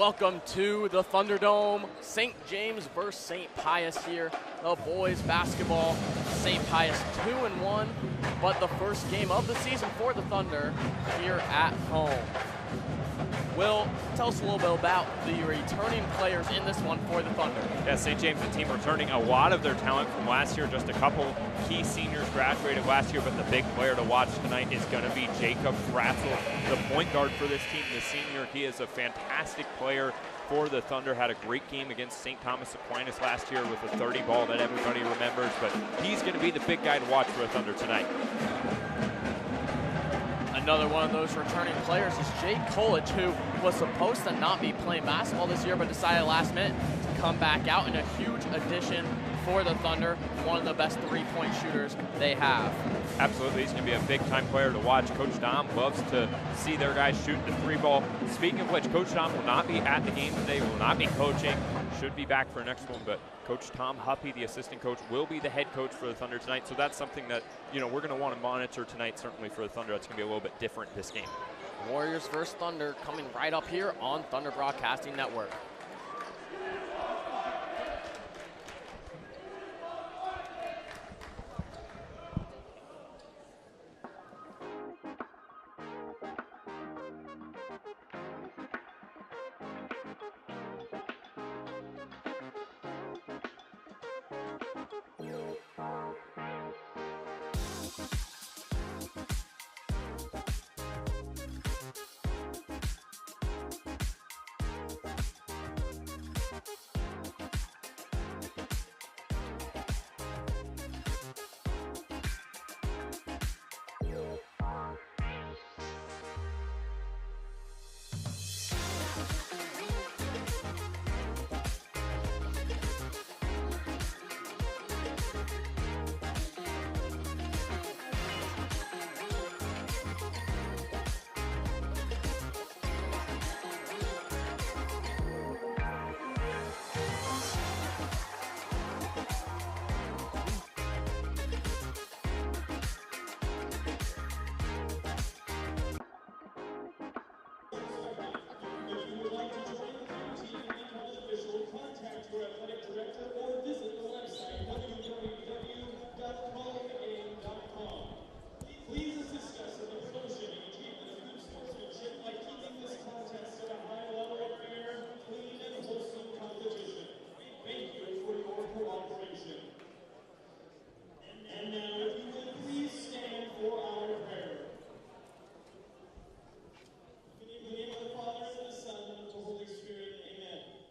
Welcome to the Thunderdome. St. James versus St. Pius here. The boys basketball. St. Pius 2-1, but the first game of the season for the Thunder here at home. Will, tell us a little bit about the returning players in this one for the Thunder. Yeah, St. James, the team returning a lot of their talent from last year. Just a couple key seniors graduated last year, but the big player to watch tonight is going to be Jacob Fratzel, the point guard for this team, the senior. He is a fantastic player for the Thunder. Had a great game against St. Thomas Aquinas last year with a 30 ball that everybody remembers, but he's going to be the big guy to watch for the Thunder tonight. Another one of those returning players is Jake Kolich, who was supposed to not be playing basketball this year, but decided last minute to come back out, and a huge addition for the Thunder, one of the best three-point shooters they have. Absolutely, he's going to be a big-time player to watch. Coach Dom loves to see their guys shoot the three ball. Speaking of which, Coach Dom will not be at the game today, will not be coaching, should be back for the next one, but Coach Tom Huppy, the assistant coach, will be the head coach for the Thunder tonight, so that's something that, we're going to want to monitor tonight, certainly for the Thunder. That's going to be a little bit different this game. Warriors versus Thunder coming right up here on Thunder Broadcasting Network. In the name of the Father, and of the Son, and of the Holy Spirit, amen.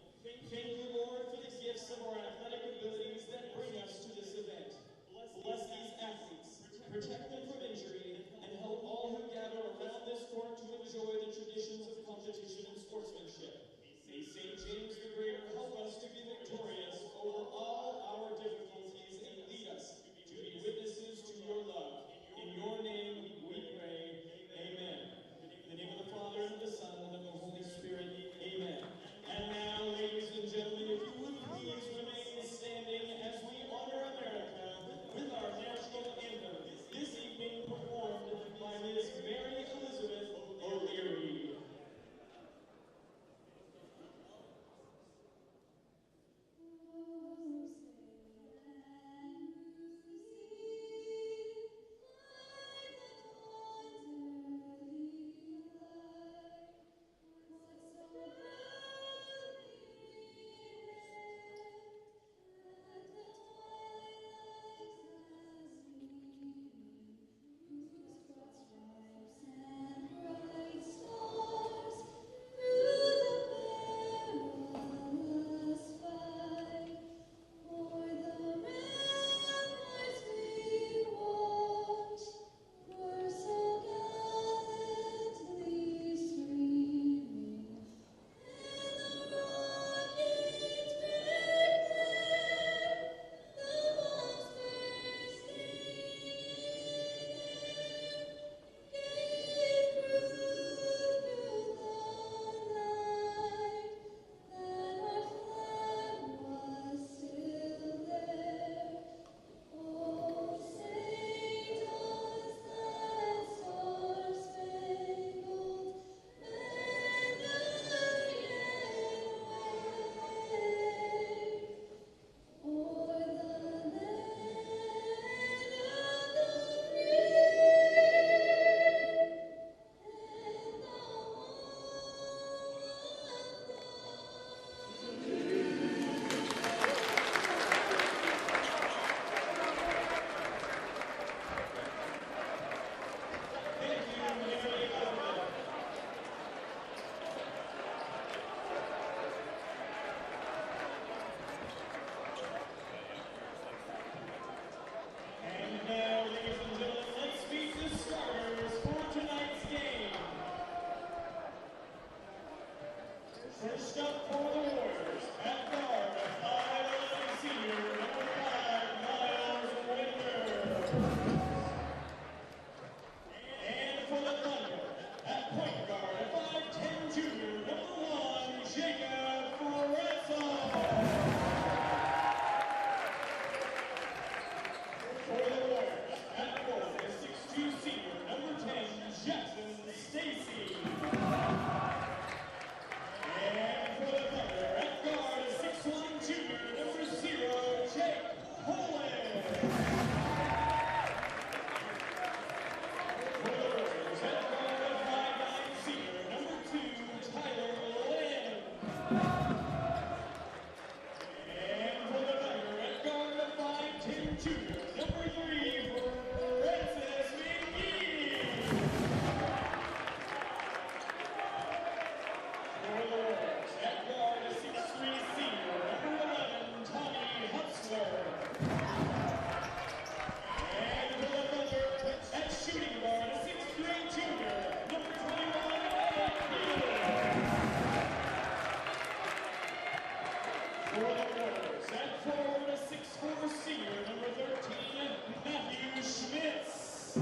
For the Warriors, at forward, a 6'4" senior, number 13, Matthew Schmitz.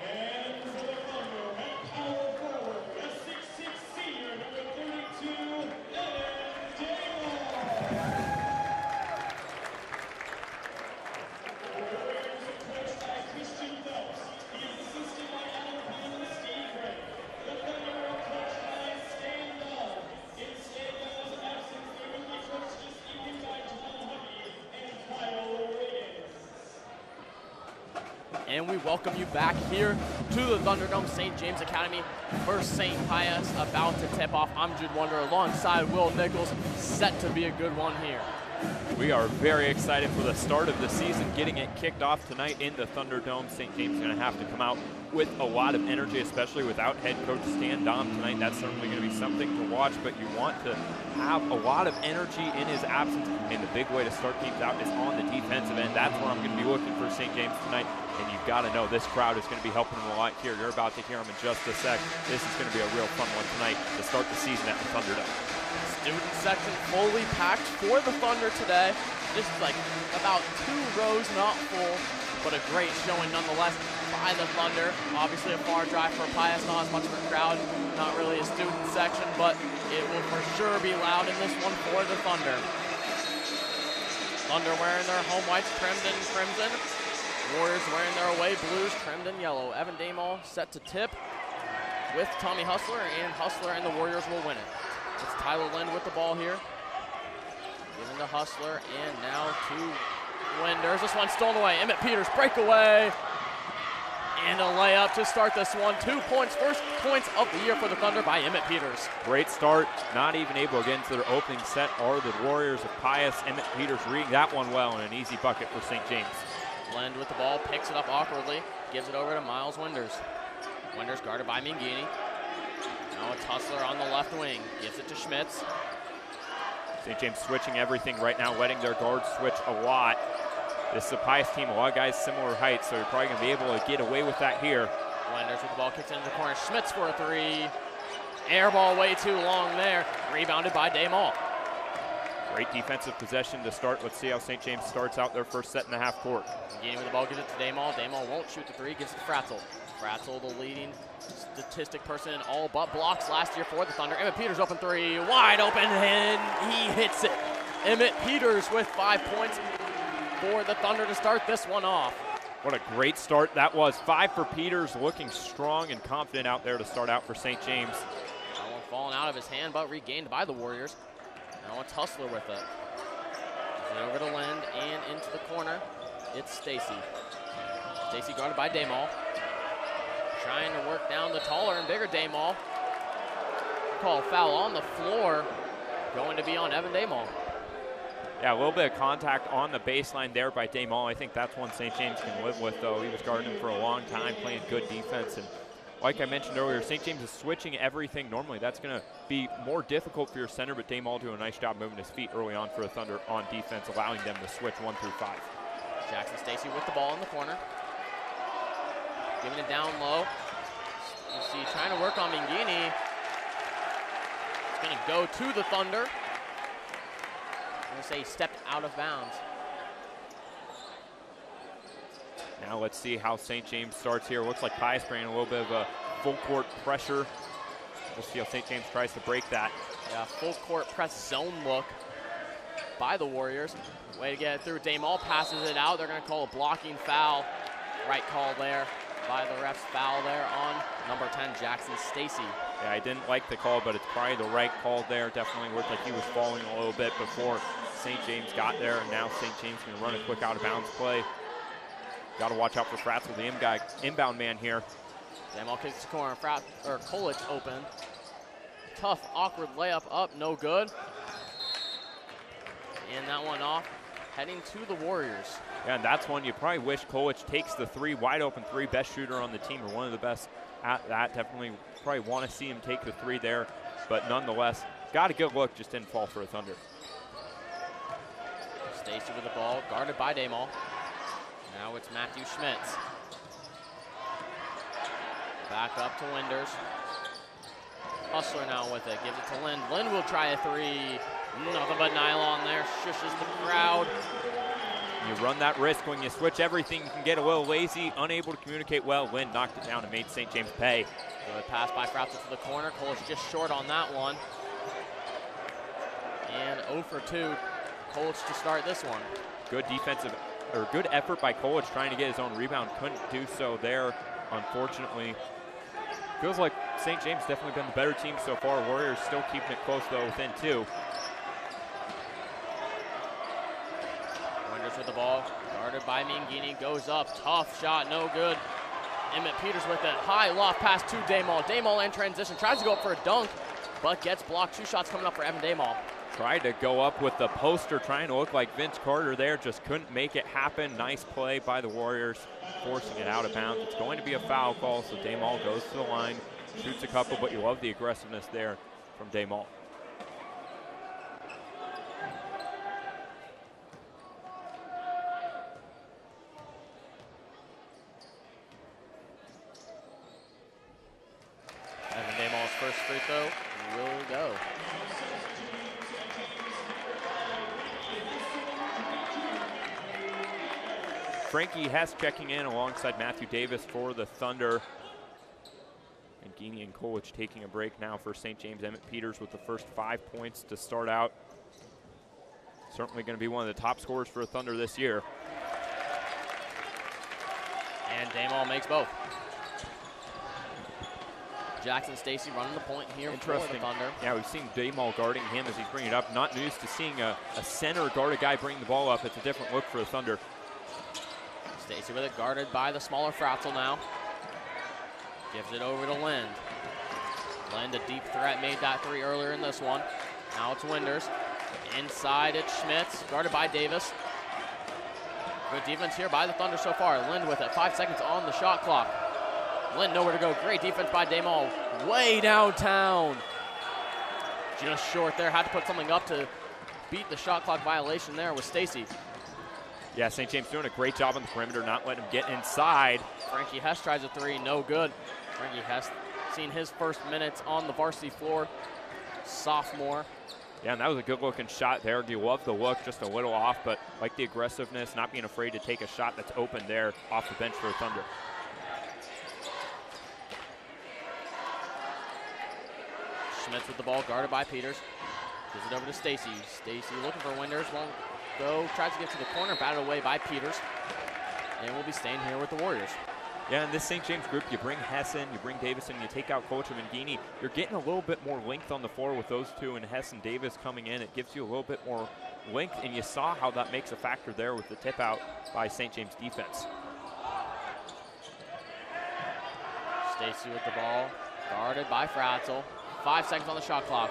And for the Thunder, at power forward, a 6'6" senior, number 32, Evan Dale. The Warriors are coached by Christian Phelps. He is assisted by Alan Peel and Steve Gray. The Thunder are coached by Stan Love. In Stan Love's absence, they will be coached this evening by Tom Hubby and Kyle Wiggins. And we welcome you back here to the Thunderdome St. James Academy. First St. Pius about to tip off. I'm Jude Wonder alongside Will Nichols, set to be a good one here. We are very excited for the start of the season, getting it kicked off tonight in the Thunderdome. St. James is going to have to come out with a lot of energy, especially without head coach Stan Dom tonight. That's certainly going to be something to watch, but you want to have a lot of energy in his absence, and the big way to start teams out is on the defensive end. That's where I'm going to be looking for St. James tonight, and you've got to know this crowd is going to be helping them a lot here. You're about to hear them in just a sec. This is going to be a real fun one tonight to start the season at the Thunderdome. Student section fully packed for the Thunder today. This is like about 2 rows not full, but a great showing nonetheless by the Thunder. Obviously a far drive for Pius, not as much of a crowd, not really a student section, but it will for sure be loud in this one for the Thunder. Thunder wearing their home whites trimmed in crimson. Warriors wearing their away blues trimmed in yellow. Evan Damall set to tip with Tommy Hustler, and Hustler and the Warriors will win it. It's Tyler Lind with the ball here. Giving to Hustler, and now to Winders. This one stolen away. Emmett Peters breakaway. And a layup to start this one. 2 points, first points of the year for the Thunder by Emmett Peters. Great start. Not even able to get into their opening set are the Warriors of Pius. Emmett Peters reading that one well, and an easy bucket for St. James. Lind with the ball, picks it up awkwardly, gives it over to Miles Winders. Winders guarded by Mangini. Now it's Hustler on the left wing, gives it to Schmitz. St. James switching everything right now, letting their guards switch a lot. This is a Pius team, a lot of guys similar height, so you're probably going to be able to get away with that here. Winders with the ball, kicks it into the corner. Schmitz for a 3. Air ball way too long there. Rebounded by Damall. Great defensive possession to start. Let's see how St. James starts out their first set in the half court. Mangini with the ball, gives it to Damall. Damall won't shoot the 3, gives it to Fratzel. Fratzel, the leading statistic person in all but blocks last year for the Thunder. Emmett Peters open 3, wide open, and he hits it. Emmett Peters with 5 points for the Thunder to start this one off. What a great start that was. 5 for Peters, looking strong and confident out there to start out for St. James. That one falling out of his hand, but regained by the Warriors. Now it's Hustler with it. Over to Lind and into the corner. It's Stacy. Stacy guarded by Damall. Trying to work down the taller and bigger Damall. Call a foul on the floor. Going to be on Evan Damall. Yeah, a little bit of contact on the baseline there by Damall. I think that's one St. James can live with, though. He was guarding him for a long time, playing good defense. And like I mentioned earlier, St. James is switching everything. Normally, that's going to be more difficult for your center, but Damall doing a nice job moving his feet early on for the Thunder on defense, allowing them to switch 1 through 5. Jackson Stacy with the ball in the corner. Giving it down low. You see, trying to work on Mangini. It's going to go to the Thunder. I'm going to say he stepped out of bounds. Now let's see how St. James starts here. Looks like Pius bringing a little bit of a full court pressure. We'll see how St. James tries to break that. Yeah, full court press zone look by the Warriors. Way to get it through. Damall passes it out. They're going to call a blocking foul. Right call there by the refs. Foul there on number 10, Jackson Stacy. Yeah, I didn't like the call, but it's probably the right call there. Definitely looked like he was falling a little bit before St. James got there, and now St. James going to run a quick out-of-bounds play. Got to watch out for Fratzel, the inbound man here. Damall kicks the corner. Kolich open. Tough, awkward layup up, no good. And that one off, heading to the Warriors. Yeah, and that's one you probably wish Kolich takes the 3, wide open 3, best shooter on the team, or one of the best at that. Definitely probably want to see him take the 3 there, but nonetheless, got a good look, just didn't fall for a Thunder. Stacy with the ball, guarded by Damall. Now it's Matthew Schmitz. Back up to Winders. Hustler now with it, gives it to Lind. Lind will try a three. Nothing but nylon there, shushes the crowd. You run that risk when you switch everything. You can get a little lazy, unable to communicate well. Lind knocked it down and made St. James pay. Good pass by Fratzel to the corner. Cole's just short on that one. And 0 for 2. Cole's to start this one. Good defensive, or good effort by Cole's trying to get his own rebound. Couldn't do so there, unfortunately. Feels like St. James definitely been the better team so far. Warriors still keeping it close though, within 2. Wonders with the ball, guarded by Mangini, goes up, tough shot, no good. Emmett Peters with it, high loft pass to Daymall. Daymall in transition, tries to go up for a dunk, but gets blocked. 2 shots coming up for Evan Daymall. Tried to go up with the poster, trying to look like Vince Carter there, just couldn't make it happen. Nice play by the Warriors, forcing it out of bounds. It's going to be a foul call, so Daymall goes to the line, shoots a couple, but you love the aggressiveness there from Daymall. Evan Daymall's first free throw will go. Frankie Hess checking in alongside Matthew Davis for the Thunder. And Gini and Coolidge taking a break now for St. James. Emmett Peters with the first 5 points to start out. Certainly going to be one of the top scorers for the Thunder this year. And Daymall makes both. Jackson Stacy running the point here for the Thunder. Yeah, we've seen Daymall guarding him as he's bringing it up. Not news to seeing a center guard a guy bring the ball up. It's a different look for the Thunder. Stacy with it, guarded by the smaller Fratzel now. Gives it over to Lind. Lind, a deep threat, made that 3 earlier in this one. Now it's Winders. Inside it's Schmitz, guarded by Davis. Good defense here by the Thunder so far. Lind with it, 5 seconds on the shot clock. Lind nowhere to go, great defense by Daymall. Way downtown. Just short there, had to put something up to beat the shot clock violation there with Stacy. Yeah, St. James doing a great job on the perimeter, not letting him get inside. Frankie Hess tries a 3, no good. Frankie Hess seen his first minutes on the varsity floor, sophomore. Yeah, and that was a good-looking shot there. You love the look, just a little off, but like the aggressiveness, not being afraid to take a shot that's open there off the bench for the Thunder. Schmitz with the ball, guarded by Peters. Gives it over to Stacy. Stacy looking for Winders, won't go. Tries to get to the corner, batted away by Peters. And we'll be staying here with the Warriors. Yeah, in this St. James group, you bring Hess in, you bring Davis in, you take out Colcham and Gini. You're getting a little bit more length on the floor with those two, and Hess and Davis coming in. It gives you a little bit more length, and you saw how that makes a factor there with the tip out by St. James defense. Stacy with the ball, guarded by Fratzel. 5 seconds on the shot clock.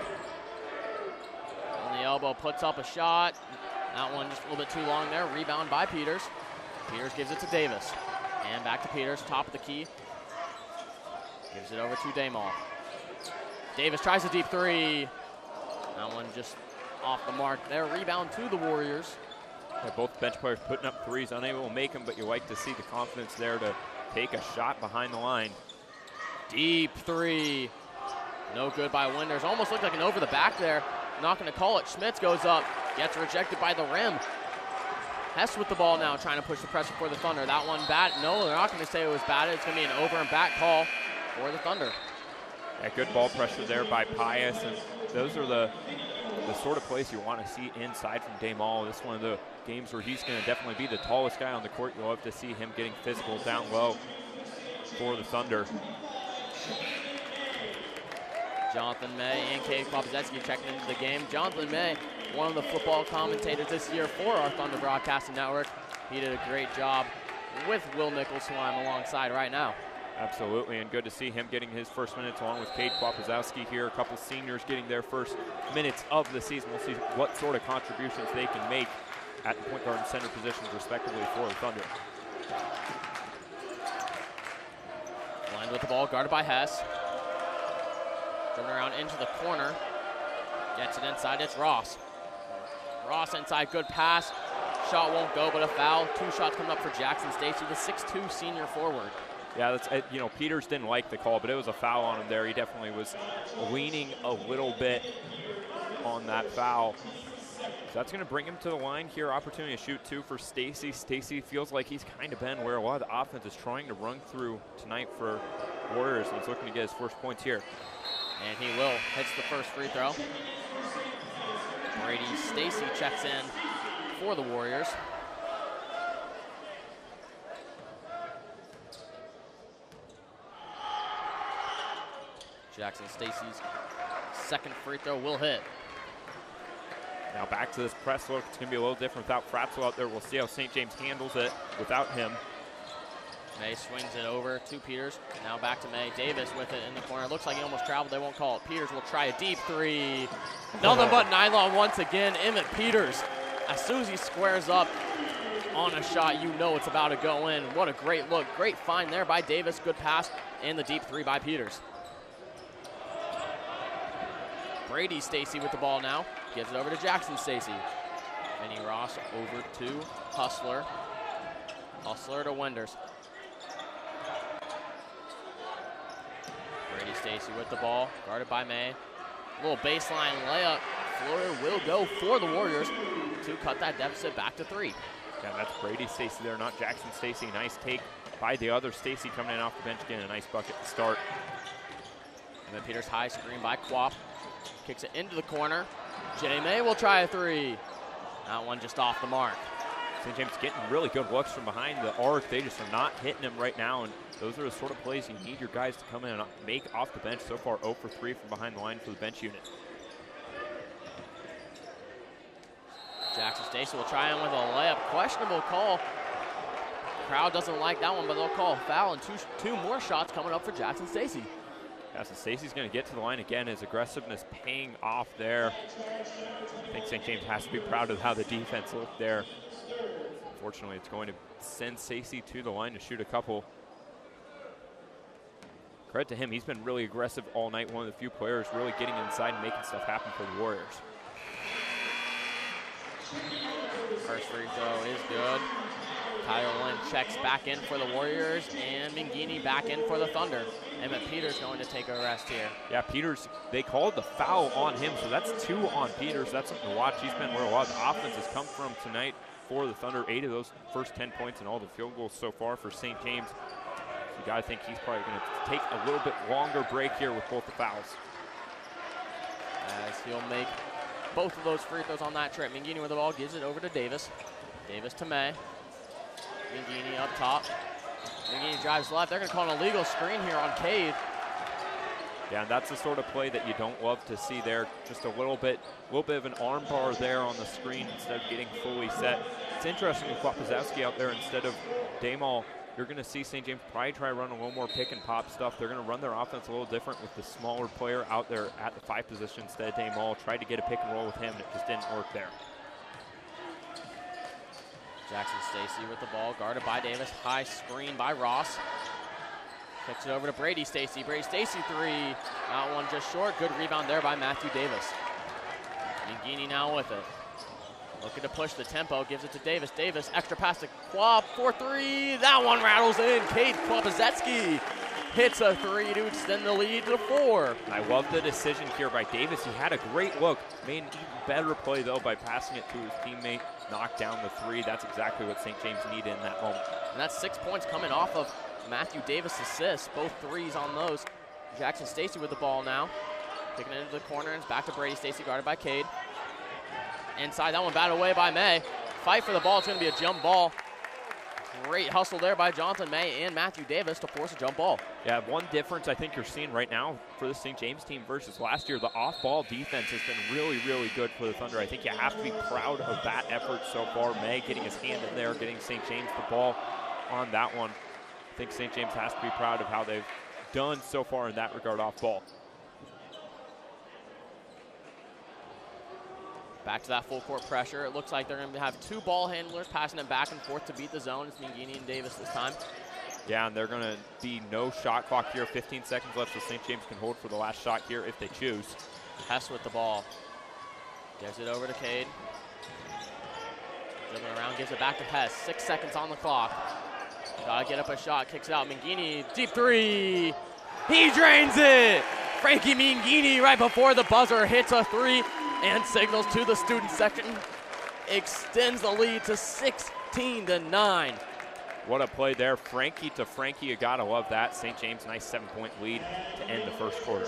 On the elbow, puts up a shot. That one just a little bit too long there. Rebound by Peters. Peters gives it to Davis. And back to Peters, top of the key. Gives it over to Daymall. Davis tries a deep 3. That one just off the mark there. Rebound to the Warriors. Yeah, both bench players putting up 3s, unable to make them, but you like to see the confidence there to take a shot behind the line. Deep 3. No good by Winders. Almost looked like an over the back there. Not going to call it. Schmitz goes up. Gets rejected by the rim. Hess with the ball now, trying to push the pressure for the Thunder. That one bad. No, they're not going to say it was bad. It's going to be an over and back call for the Thunder. Yeah, good ball pressure there by Pius, and those are the sort of plays you want to see inside from Daymall. This is one of the games where he's going to definitely be the tallest guy on the court. You'll love to see him getting physical down low for the Thunder. Jonathan May and Kate Klopczewski checking into the game. Jonathan May, one of the football commentators this year for our Thunder Broadcasting Network. He did a great job with Will Nichols, who I'm alongside right now. Absolutely, and good to see him getting his first minutes along with Kate Klopczewski here. A couple seniors getting their first minutes of the season. We'll see what sort of contributions they can make at the point guard and center positions respectively for the Thunder. Blind with the ball, guarded by Hess. Driven around into the corner. Gets it inside, it's Ross. Ross inside, good pass. Shot won't go, but a foul. 2 shots coming up for Jackson Stacy, the 6'2" senior forward. Yeah, that's, you know, Peters didn't like the call, but it was a foul on him there. He definitely was leaning a little bit on that foul. So that's going to bring him to the line here. Opportunity to shoot two for Stacy. Stacy feels like he's kind of been where a lot of the offense is trying to run through tonight for Warriors, and he's looking to get his first points here. And he will. Hits the first free throw. Brady Stacy checks in for the Warriors. Jackson Stacy's second free throw will hit. Now back to this press look. It's going to be a little different without Fratzel out there. We'll see how St. James handles it without him. May swings it over to Peters. Now back to May. Davis with it in the corner. Looks like he almost traveled. They won't call it. Peters will try a deep three. Nothing but nylon once again. Emmett Peters, as soon as he squares up on a shot, you know it's about to go in. What a great look. Great find there by Davis. Good pass. And the deep three by Peters. Brady Stacy with the ball now. Gives it over to Jackson Stacy. Vinny Ross over to Hustler. Hustler to Wenders. Brady Stacy with the ball, guarded by May. Little baseline layup. Floyer will go for the Warriors to cut that deficit back to 3. Yeah, that's Brady Stacy there, not Jackson Stacy. Nice take by the other Stacy coming in off the bench, getting a nice bucket to start. And then Peters high screen by Quap. Kicks it into the corner. J. May will try a 3. That one just off the mark. St. James getting really good looks from behind the arc. They just are not hitting him right now, and those are the sort of plays you need your guys to come in and make off the bench. So far 0 for 3 from behind the line for the bench unit. Jackson Stacy will try in with a layup. Questionable call. Crowd doesn't like that one, but they'll call a foul, and two more shots coming up for Jackson Stacy. Yeah, so Stacy's going to get to the line again. His aggressiveness paying off there. I think St. James has to be proud of how the defense looked there. Unfortunately, it's going to send Stacy to the line to shoot a couple. Credit to him, he's been really aggressive all night. One of the few players really getting inside and making stuff happen for the Warriors. First free throw is good. Tyler Lynn checks back in for the Warriors, and Mangini back in for the Thunder. Emmett Peters going to take a rest here. Yeah, Peters, they called the foul on him, so that's 2 on Peters. That's something to watch. He's been where a lot of the offense has come from tonight for the Thunder. 8 of those first 10 points and all the field goals so far for St. James. So you got to think he's probably going to take a little bit longer break here with both the fouls. As he'll make both of those free throws on that trip. Mangini with the ball, gives it over to Davis. Davis to May. Mangini up top. Mangini drives left. They're going to call an illegal screen here on Cade. Yeah, and that's the sort of play that you don't love to see there. Just a little bit of an arm bar there on the screen instead of getting fully set. It's interesting with Wapazowski out there instead of Damal. You're going to see St. James probably try to run a little more pick and pop stuff. They're going to run their offense a little different with the smaller player out there at the 5 position instead of Damal. Tried to get a pick and roll with him, and it just didn't work there. Jackson Stacy with the ball, guarded by Davis. High screen by Ross. Kicks it over to Brady Stacy. Brady Stacy 3. That one just short. Good rebound there by Matthew Davis. Mangini now with it. Looking to push the tempo. Gives it to Davis. Davis, extra pass to Quap for 3. That one rattles in. Cade Kwapazetsky hits a 3 to extend the lead to 4. I love the decision here by Davis. He had a great look. Made an even better play, though, by passing it to his teammate. Knocked down the 3. That's exactly what St. James needed in that moment. And that's 6 points coming off of Matthew Davis' assists. Both 3s on those. Jackson Stacy with the ball now. Kicking it into the corner, and it's back to Brady Stacy, guarded by Cade. Inside, that one batted away by May. Fight for the ball. It's going to be a jump ball. Great hustle there by Jonathan May and Matthew Davis to force a jump ball. Yeah, one difference I think you're seeing right now for the St. James team versus last year, the off-ball defense has been really, really good for the Thunder. I think you have to be proud of that effort so far. May getting his hand in there, getting St. James the ball on that one. I think St. James has to be proud of how they've done so far in that regard off ball. Back to that full court pressure. It looks like they're going to have 2 ball handlers passing it back and forth to beat the zone. It's Mangini and Davis this time. Yeah, and they're going to be no shot clock here. 15 seconds left, so St. James can hold for the last shot here if they choose. Hess with the ball. Gives it over to Cade. Dribbling around, gives it back to Hess. 6 seconds on the clock. Gotta get up a shot, kicks it out. Mangini, deep three. He drains it. Frankie Mangini right before the buzzer hits a three and signals to the student section. Extends the lead to 16-9. What a play there. Frankie to Frankie. You gotta love that. St. James, nice 7-point lead to end the first quarter.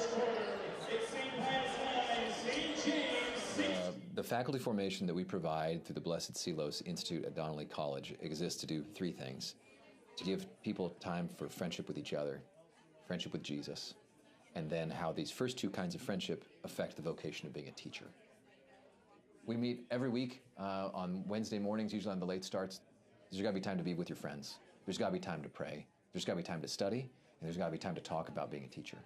The faculty formation that we provide through the Blessed Silos Institute at Donnelly College exists to do three things: to give people time for friendship with each other, friendship with Jesus, and then how these first two kinds of friendship affect the vocation of being a teacher. We meet every week on Wednesday mornings, usually on the late starts. There's got to be time to be with your friends. There's got to be time to pray. There's got to be time to study, and there's got to be time to talk about being a teacher.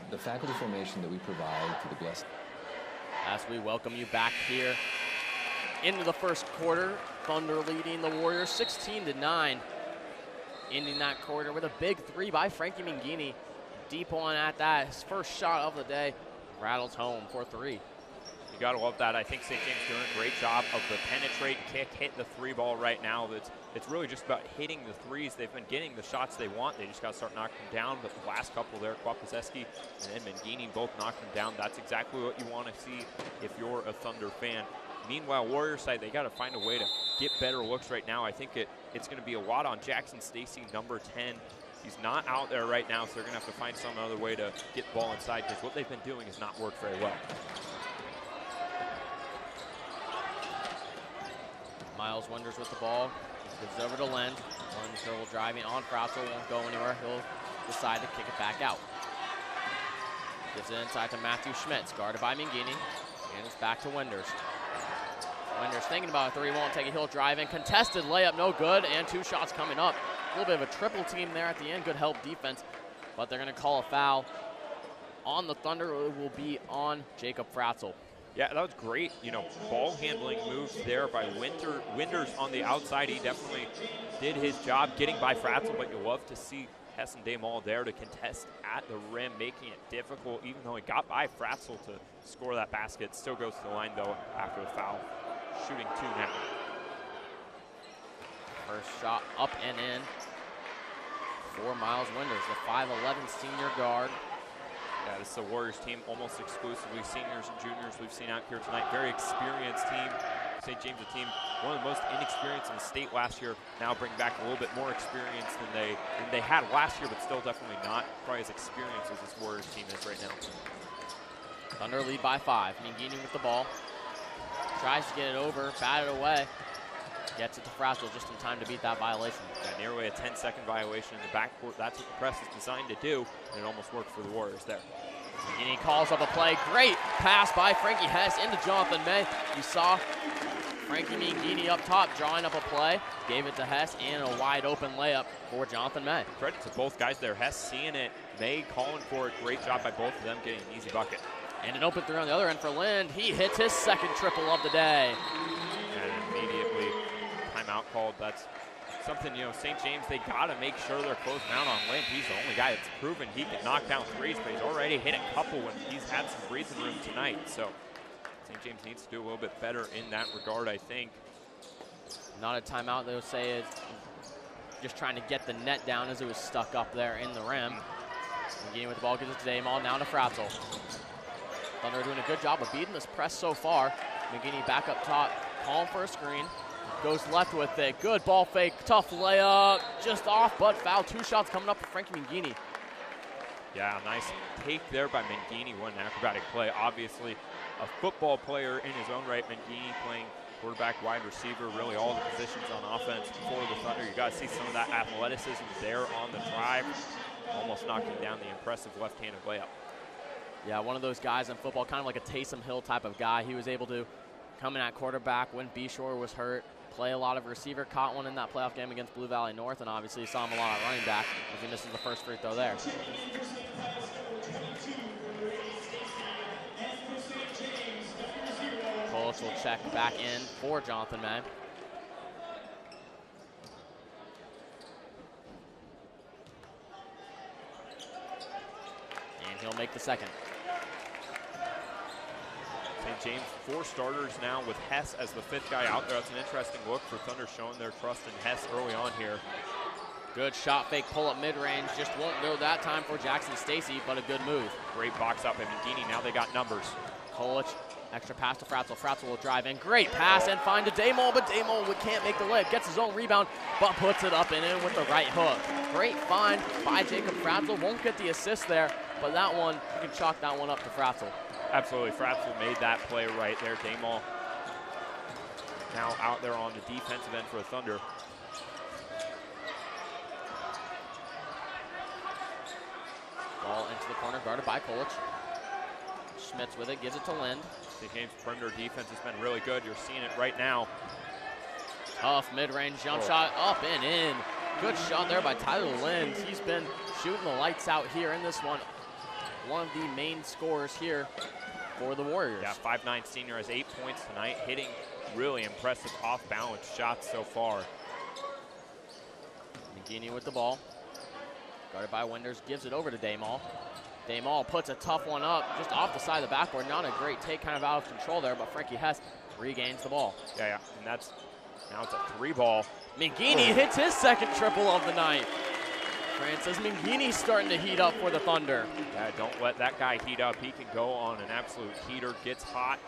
The faculty formation that we provide through the Blessed. As we welcome you back here into the first quarter, Thunder leading the Warriors 16-9. Ending that quarter with a big three by Frankie Mangini. Deep one at that, his first shot of the day. Rattles home for three. You gotta love that. I think St. James doing a great job of the penetrate, kick, hit the three ball right now. It's really just about hitting the threes. They've been getting the shots they want. They just gotta start knocking them down. But the last couple there, Kwapazeski and then Mangini both knocked them down. That's exactly what you want to see if you're a Thunder fan. Meanwhile, Warrior side, they gotta find a way to get better looks right now. I think it's gonna be a lot on Jackson Stacy, number 10. He's not out there right now, so they're gonna have to find some other way to get the ball inside, because what they've been doing has not worked very well. Miles Wonders with the ball, gives it over to Lend. Lend dribble driving on Frautzel, won't go anywhere. He'll decide to kick it back out. Gives it inside to Matthew Schmitz, guarded by Mangini, and it's back to Wenders. Wenders thinking about a three, won't take it. He'll drive in, contested layup, no good, and two shots coming up. A little bit of a triple team there at the end, good help defense, but they're gonna call a foul on the Thunder. It will be on Jacob Frautzel. Yeah, that was great, ball handling moves there by Winders on the outside. He definitely did his job getting by Frautzel, but you love to see Hessen Daymall there to contest at the rim, making it difficult, even though he got by Frautzel to score that basket. Still goes to the line, though, after the foul. Shooting two now. First shot up and in for Miles Winders, the 5'11" senior guard. Yeah, this is a Warriors team, almost exclusively seniors and juniors we've seen out here tonight. Very experienced team. St. James, a team, one of the most inexperienced in the state last year, now bring back a little bit more experience than they had last year, but still definitely not probably as experienced as this Warriors team is right now. Thunder lead by 5. Mangini with the ball. Tries to get it over, batted away. Gets it to Frautzel just in time to beat that violation. Yeah, nearly a 10-second violation in the backcourt. That's what the press is designed to do, and it almost worked for the Warriors there. And he calls up a play. Great pass by Frankie Hess into Jonathan May. You saw Frankie Mangini up top drawing up a play. Gave it to Hess and a wide open layup for Jonathan May. Credit to both guys there. Hess seeing it, May calling for it. Great job by both of them getting an easy bucket. And an open three on the other end for Lind. He hits his second triple of the day. And immediately timeout called. That's something, St. James, they got to make sure they're closing out on Lind. He's the only guy that's proven he can knock down threes, but he's already hit a couple when he's had some breathing room tonight. So St. James needs to do a little bit better in that regard, I think. Not a timeout, they'll say it's just trying to get the net down as it was stuck up there in the rim. Mangini with the ball, gives it to Daymall, now to Frautzel. Thunder doing a good job of beating this press so far. Mangini back up top, calling for a screen. Goes left with it, good ball fake, tough layup, just off, but foul. Two shots coming up for Frankie Mangini. Yeah, nice take there by Mangini, one acrobatic play. Obviously a football player in his own right. Mangini playing quarterback, wide receiver, really all the positions on offense for the Thunder. You got to see some of that athleticism there on the drive, almost knocking down the impressive left-handed layup. Yeah, one of those guys in football, kind of like a Taysom Hill type of guy. He was able to come in at quarterback when Beshore was hurt, play a lot of receiver, caught one in that playoff game against Blue Valley North, and obviously you saw him a lot at running back as he misses the first free throw there. Coach will check back in for Jonathan May. And he'll make the second. St. St. James. 4 starters now with Hess as the 5th guy out there. That's an interesting look for Thunder, showing their trust in Hess early on here. Good shot fake pull up mid-range. Just won't go that time for Jackson Stacy, but a good move. Great box up by McGeaney. Now they got numbers. Kolich, extra pass to Fratzel. Fratzel will drive in. Great pass and find a Damol, but Damol can't make the layup. Gets his own rebound, but puts it up and in with the right hook. Great find by Jacob Fratzel. Won't get the assist there, but that one, you can chalk that one up to Fratzel. Absolutely. Fratzel made that play right there. Damol now out there on the defensive end for the Thunder. Ball into the corner, guarded by Kolich. Schmitz with it, gives it to Lind. St. James' perimeter defense has been really good. You're seeing it right now. Tough mid-range jump shot, up and in. Good shot there by Tyler Lind. He's been shooting the lights out here in this one. One of the main scorers here for the Warriors. Yeah, 5'9" senior has 8 points tonight, hitting really impressive off-balance shots so far. McGeaney with the ball. Guarded by Winders, gives it over to Damol. Damol puts a tough one up just off the side of the backboard. Not a great take, kind of out of control there, but Frankie Hess regains the ball. Yeah, and that's, now it's a 3-ball. McGeaney hits his second triple of the night. Francis McGeaney starting to heat up for the Thunder. Yeah, don't let that guy heat up. He can go on an absolute heater, gets hot,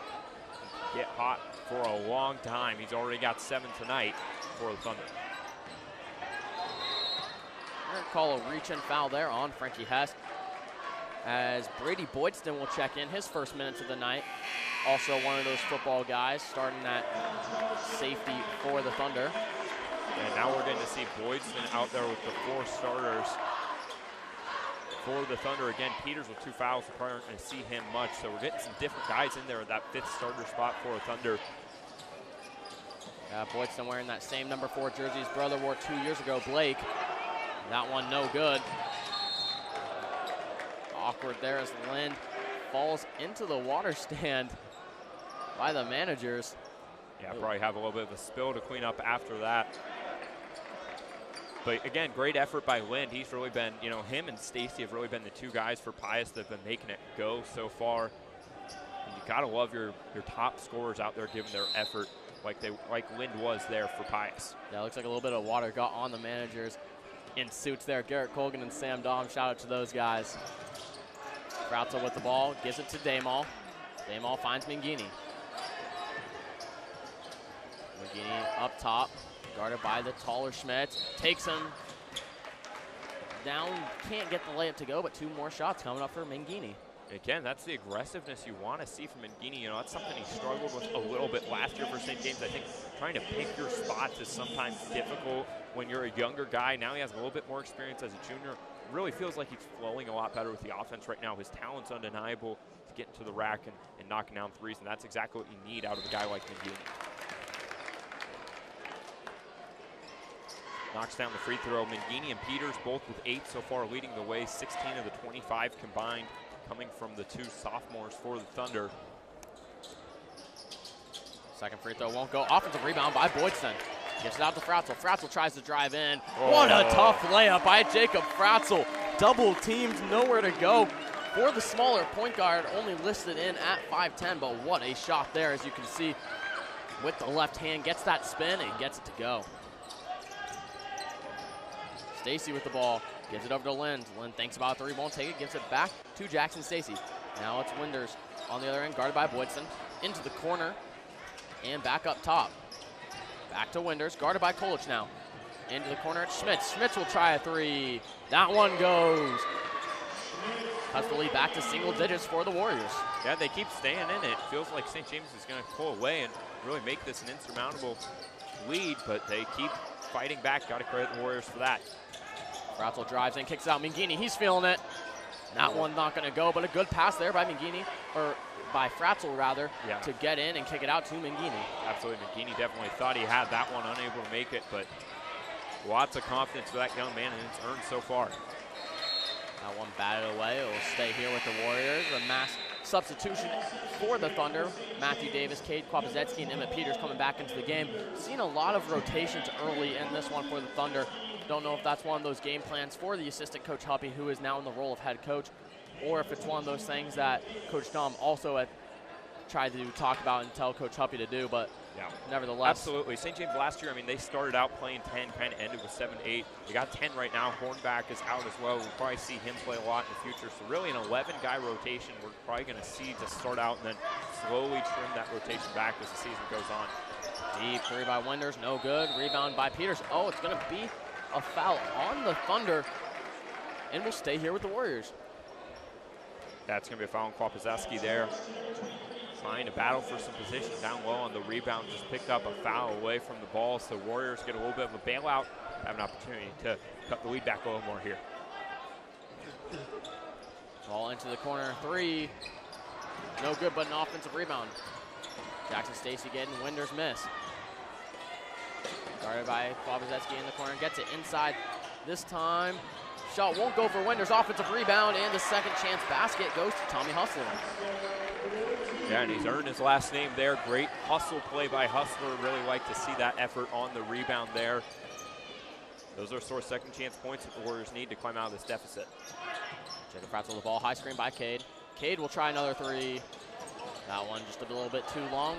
get hot for a long time. He's already got 7 tonight for the Thunder. We're going to call a reach-in foul there on Frankie Hess, as Brady Boydston will check in his first minutes of the night. Also one of those football guys starting at safety for the Thunder. And now we're going to see Boydston out there with the 4 starters for the Thunder. Again, Peters with 2 fouls, so probably aren't going to see him much. So we're getting some different guys in there at that 5th starter spot for the Thunder. Boydston wearing that same number 4 jersey his brother wore 2 years ago, Blake. That one no good. Awkward there as Lind falls into the water stand by the managers. Yeah, probably have a little bit of a spill to clean up after that. But again, great effort by Lind. He's really been, you know, him and Stacy have really been the 2 guys for Pius that have been making it go so far. And you gotta love your top scorers out there giving their effort like Lind was there for Pius. Yeah, looks like a little bit of water got on the managers in suits there. Garrett Colgan and Sam Dom, shout out to those guys. Fratzel with the ball, gives it to Damol. Damol finds Mangini. Mangini up top, guarded by the taller Schmitz. Takes him down, can't get the layup to go, but 2 more shots coming up for Mangini. Again, that's the aggressiveness you want to see from Mangini. You know, that's something he struggled with a little bit last year for St. James. I think trying to pick your spots is sometimes difficult when you're a younger guy. Now he has a little bit more experience as a junior. Really feels like he's flowing a lot better with the offense right now. His talent's undeniable to get into the rack and knocking down threes, and that's exactly what you need out of a guy like Mangini. Knocks down the free throw. Mangini and Peters both with 8 so far, leading the way. 16 of the 25 combined coming from the 2 sophomores for the Thunder. Second free throw won't go. Offensive rebound by Boydston. Gives it out to Fratzel. Fratzel tries to drive in. What a tough layup by Jacob Fratzel. Double teamed, nowhere to go. For the smaller point guard, only listed in at 5'10", but what a shot there, as you can see. With the left hand, gets that spin and gets it to go. Stacy with the ball, gives it over to Lind. Lind thinks about it, 3, won't take it, gives it back to Jackson Stacy. Now it's Winders on the other end, guarded by Boydston. Into the corner and back up top. Back to Winders, guarded by Kolich now. Into the corner, it's Schmitz. Schmitz will try a 3. That one goes. Cuts the lead back to single digits for the Warriors. Yeah, they keep staying in it. Feels like St. James is going to pull away and really make this an insurmountable lead, but they keep fighting back. Got to credit the Warriors for that. Fratzel drives in, kicks out Mangini. He's feeling it. That one not going to go, but a good pass there by Mangini, or by Fratzel rather, to get in and kick it out to Mangini. Absolutely, Mangini definitely thought he had that one, unable to make it, but lots of confidence for that young man, and it's earned so far. That one batted away. It will stay here with the Warriors. A mass substitution for the Thunder. Matthew Davis, Cade Kwapazetsky, and Emmett Peters coming back into the game. Seen a lot of rotations early in this one for the Thunder. Don't know if that's one of those game plans for the assistant coach Huppy, who is now in the role of head coach, or if it's one of those things that Coach Dom also tried to talk about and tell Coach Huppy to do, but Yeah. nevertheless. Absolutely. St. James last year, I mean, they started out playing 10, kind of ended with 7-8. They got 10 right now. Hornback is out as well. We'll probably see him play a lot in the future. So really an 11-guy rotation we're probably going to see to start out and then slowly trim that rotation back as the season goes on. Deep three by Winders, no good. Rebound by Peters. Oh, it's going to be a foul on the Thunder, and we'll stay here with the Warriors. That's going to be a foul on Kwapizeski there. Trying to battle for some position down low on the rebound. Just picked up a foul away from the ball, so Warriors get a little bit of a bailout. Have an opportunity to cut the lead back a little more here. Ball into the corner, three. No good, but an offensive rebound. Jackson Stacy getting Winders miss. Guarded by Kwapizeski in the corner, gets it inside this time. Shot won't go for Winders, offensive rebound, and the second chance basket goes to Tommy Hustler. Yeah, and he's earned his last name there. Great hustle play by Hustler. Really like to see that effort on the rebound there. Those are sort of second chance points that the Warriors need to climb out of this deficit. Jacob Fratzel the ball, high screen by Cade. Cade will try another three. That one just a little bit too long.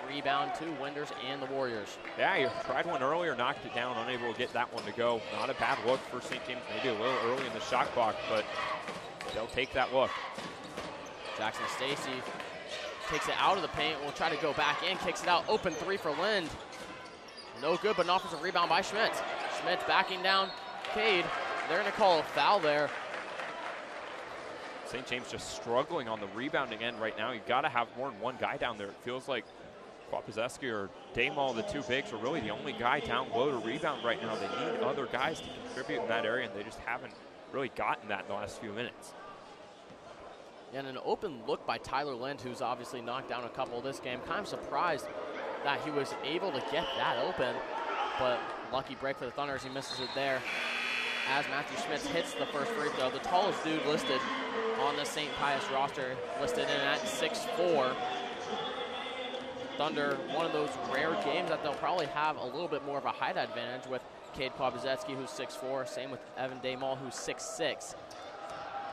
Rebound to Winders and the Warriors. Yeah, you tried one earlier, knocked it down, unable to get that one to go. Not a bad look for St. James. Maybe a little early in the shot clock, but they'll take that look. Jackson Stacy takes it out of the paint, will try to go back in, kicks it out, open three for Lind. No good, but an offensive rebound by Schmitz. Schmitz backing down Cade. They're gonna call a foul there. St. James just struggling on the rebounding end right now. You've got to have more than one guy down there. It feels like Kwapizeski or Damal, the two bigs, are really the only guy down low to rebound right now. They need other guys to contribute in that area, and they just haven't really gotten that in the last few minutes. And an open look by Tyler Lind, who's obviously knocked down a couple this game. Kind of surprised that he was able to get that open, but lucky break for the Thunder as he misses it there. As Matthew Schmitz hits the first free throw, the tallest dude listed on the St. Pius roster, listed in at 6'4". Thunder, one of those rare games that they'll probably have a little bit more of a height advantage with Cade Kwapizeski, who's 6'4", same with Evan Damal, who's 6'6".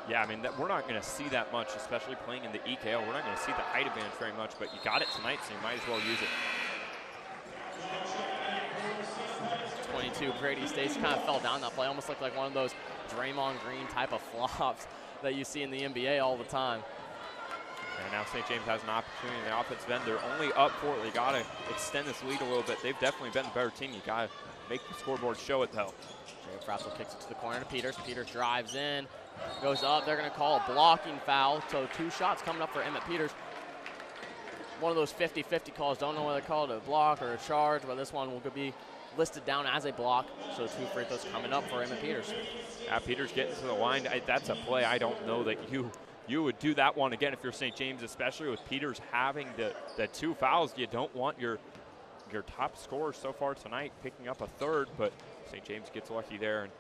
Yeah, I mean, we're not going to see that much, especially playing in the EKL. We're not going to see the height advantage very much, but you got it tonight, so you might as well use it. 22, Brady Stacy kind of fell down that play. Almost looked like one of those Draymond Green type of flops that you see in the NBA all the time. And now St. James has an opportunity in the offensive end. They're only up for it. They got to extend this lead a little bit. They've definitely been the better team. You got to make the scoreboard show it, though. Jacob Fratzel kicks it to the corner to Peters. Peters drives in, goes up. They're going to call a blocking foul. So 2 shots coming up for Emmett Peters. One of those 50-50 calls. Don't know whether they call it a block or a charge, but this one will be listed down as a block. So 2 free throws coming up for Emmett Peters. Yeah, Peters getting to the line. That's a play I don't know that you would do that one again if you're St. James, especially with Peters having the 2 fouls. You don't want your top scorer so far tonight picking up a third, but St. James gets lucky there, and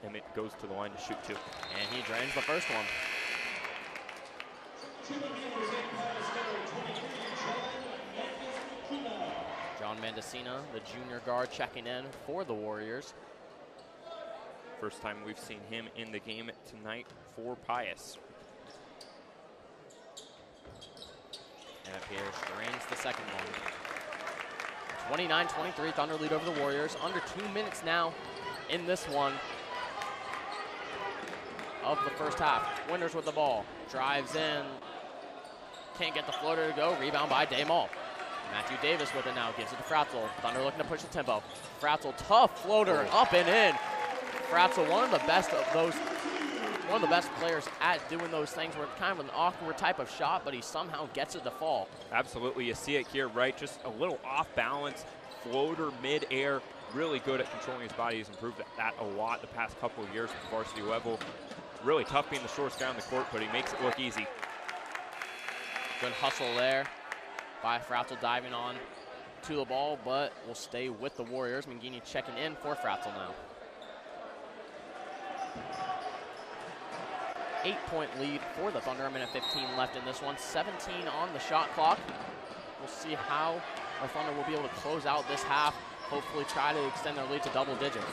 Emmett goes to the line to shoot 2. And he drains the first one. John Mendocino, the junior guard, checking in for the Warriors. First time we've seen him in the game tonight for Pius. And Peters drains the second one. 29-23, Thunder lead over the Warriors. Under 2 minutes now in this one of the first half. Winders with the ball, drives in, can't get the floater to go. Rebound by Damal. Matthew Davis with it now, gives it to Fratzel. Thunder looking to push the tempo. Fratzel, tough floater, up and in. Fratzel, one of the best players at doing those things where it's kind of an awkward type of shot, but he somehow gets it to fall. Absolutely, you see it here, right? Just a little off balance, floater mid-air, really good at controlling his body. He's improved that a lot the past couple of years at the varsity level. Really tough being the shortest guy on the court, but he makes it look easy. Good hustle there by Fratzel, diving on to the ball, but will stay with the Warriors. Mangini checking in for Fratzel now. 8-point lead for the Thunder. A minute 15 left in this one. 17 on the shot clock. We'll see how the Thunder will be able to close out this half. Hopefully try to extend their lead to double digits.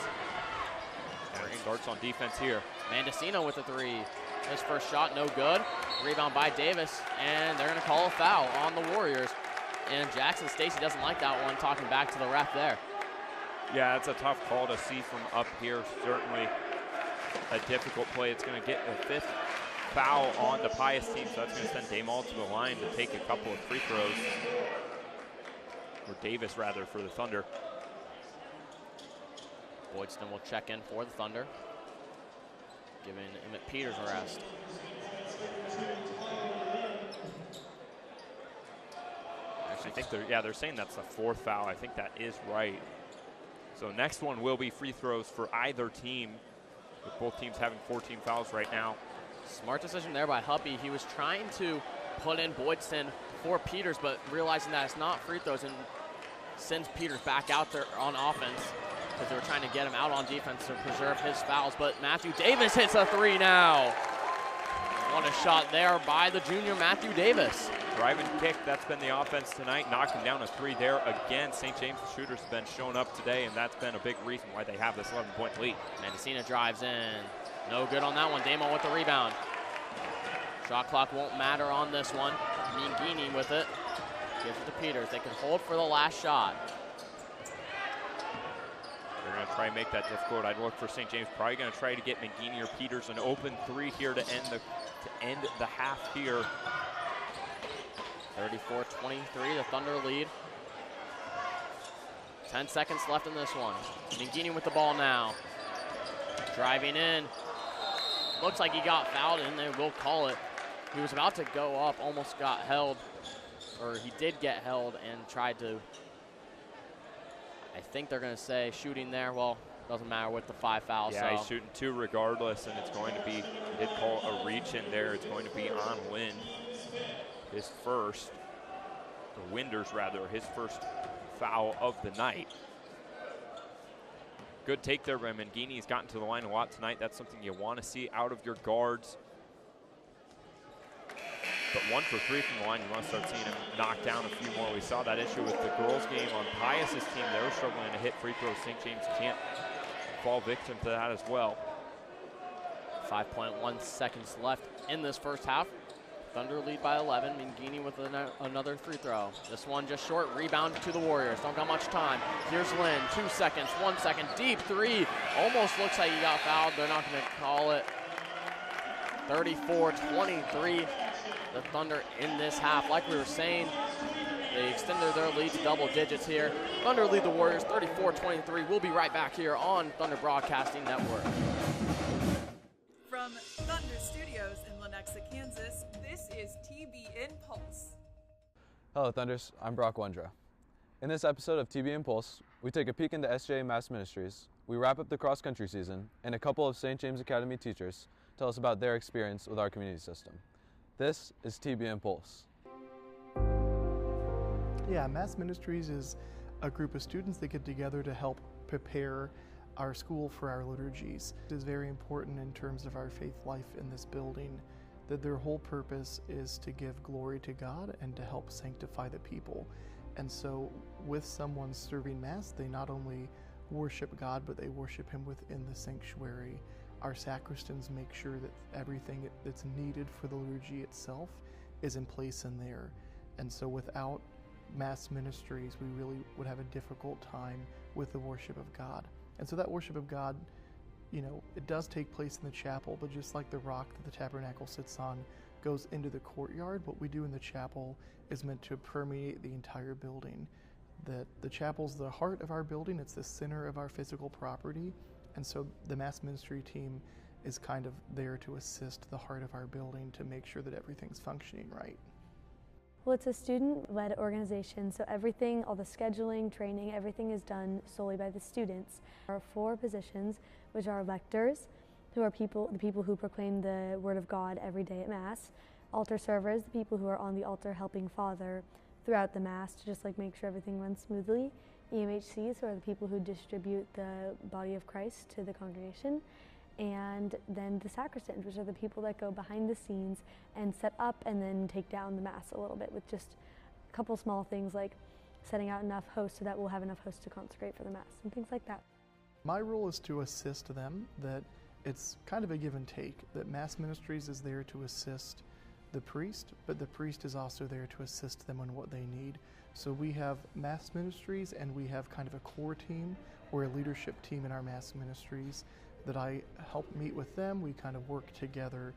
And it starts on defense here. Mendocino with the 3. His first shot, no good. Rebound by Davis, and they're gonna call a foul on the Warriors. And Jackson Stacy doesn't like that one, talking back to the ref there. Yeah, it's a tough call to see from up here. Certainly a difficult play. It's gonna get the 5th foul on the Pius team, so that's gonna send Damal to the line to take a couple of free throws. Or Davis, rather, for the Thunder. Boydston will check in for the Thunder, giving Emmett Peters a rest. I think they're saying that's the 4th foul. I think that is right. So next one will be free throws for either team, with both teams having 14 fouls right now. Smart decision there by Huppy. He was trying to put in Boydston for Peters, but realizing that it's not free throws, and sends Peters back out there on offense because they were trying to get him out on defense to preserve his fouls. But Matthew Davis hits a 3 now. What a shot there by the junior Matthew Davis. Drive and kick, that's been the offense tonight, knocking down a 3 there. Again, St. James' shooters have been showing up today, and that's been a big reason why they have this 11-point lead. Mendocino drives in. No good on that one. Damo with the rebound. Shot clock won't matter on this one. Mangini with it. Gives it to Peters. They can hold for the last shot. They're going to try and make that difficult. I'd look for St. James. Probably going to try to get Mangini or Peters an open 3 here to end the half here. 34-23, the Thunder lead. 10 seconds left in this one. Mangini with the ball now. Driving in. Looks like he got fouled, and they will call it. He was about to go up, almost got held, or he did get held and tried to, I think they're going to say shooting there. Well, doesn't matter with the 5 fouls. Yeah, so. he's shooting 2 regardless, and it's going to be, they did call a reach in there. It's going to be on Wind. His first, or Winders rather, his first foul of the night. Good take there by Mangini. He's gotten to the line a lot tonight. That's something you want to see out of your guards. But 1 for 3 from the line, you want to start seeing him knock down a few more. We saw that issue with the girls' game on Pius's team. They were struggling to hit free throws. St. James can't fall victim to that as well. 5.1 seconds left in this first half. Thunder lead by 11. Mangini with another free throw. This one just short. Rebound to the Warriors. Don't got much time. Here's Lynn. 2 seconds. 1 second. Deep 3. Almost looks like he got fouled. They're not going to call it. 34-23. The Thunder in this half. Like we were saying, they extended their lead to double digits here. Thunder lead the Warriors 34-23. We'll be right back here on Thunder Broadcasting Network. From Thunder Studios in Lenexa, Kansas, this is TBN Pulse. Hello Thunders, I'm Brock Wondra. In this episode of TBN Pulse, we take a peek into SJA Mass Ministries, we wrap up the cross-country season, and a couple of St. James Academy teachers tell us about their experience with our community system. This is TBN Pulse. Yeah, Mass Ministries is a group of students that get together to help prepare our school for our liturgies. It is very important in terms of our faith life in this building that their whole purpose is to give glory to God and to help sanctify the people. And so with someone serving Mass, they not only worship God, but they worship Him within the sanctuary. Our sacristans make sure that everything that's needed for the liturgy itself is in place in there. And so without Mass Ministries, we really would have a difficult time with the worship of God. And so that worship of God, you know, it does take place in the chapel, but just like the rock that the tabernacle sits on goes into the courtyard, what we do in the chapel is meant to permeate the entire building. That the chapel's the heart of our building, it's the center of our physical property, and so the Mass Ministry team is kind of there to assist the heart of our building to make sure that everything's functioning right. Well, it's a student-led organization, so everything, all the scheduling, training, everything is done solely by the students. There are 4 positions, which are lectors, who are the people who proclaim the Word of God every day at Mass, altar servers, the people who are on the altar helping Father throughout the Mass to just like make sure everything runs smoothly, EMHCs, who are the people who distribute the body of Christ to the congregation, and then the sacristans, which are the people that go behind the scenes and set up and then take down the Mass a little bit with just a couple small things like setting out enough hosts so that we'll have enough hosts to consecrate for the Mass and things like that. My role is to assist them, that it's kind of a give and take, that Mass Ministries is there to assist the priest, but the priest is also there to assist them on what they need. So we have Mass Ministries, and we have kind of a core team or a leadership team in our Mass Ministries that I help meet with them. We kind of work together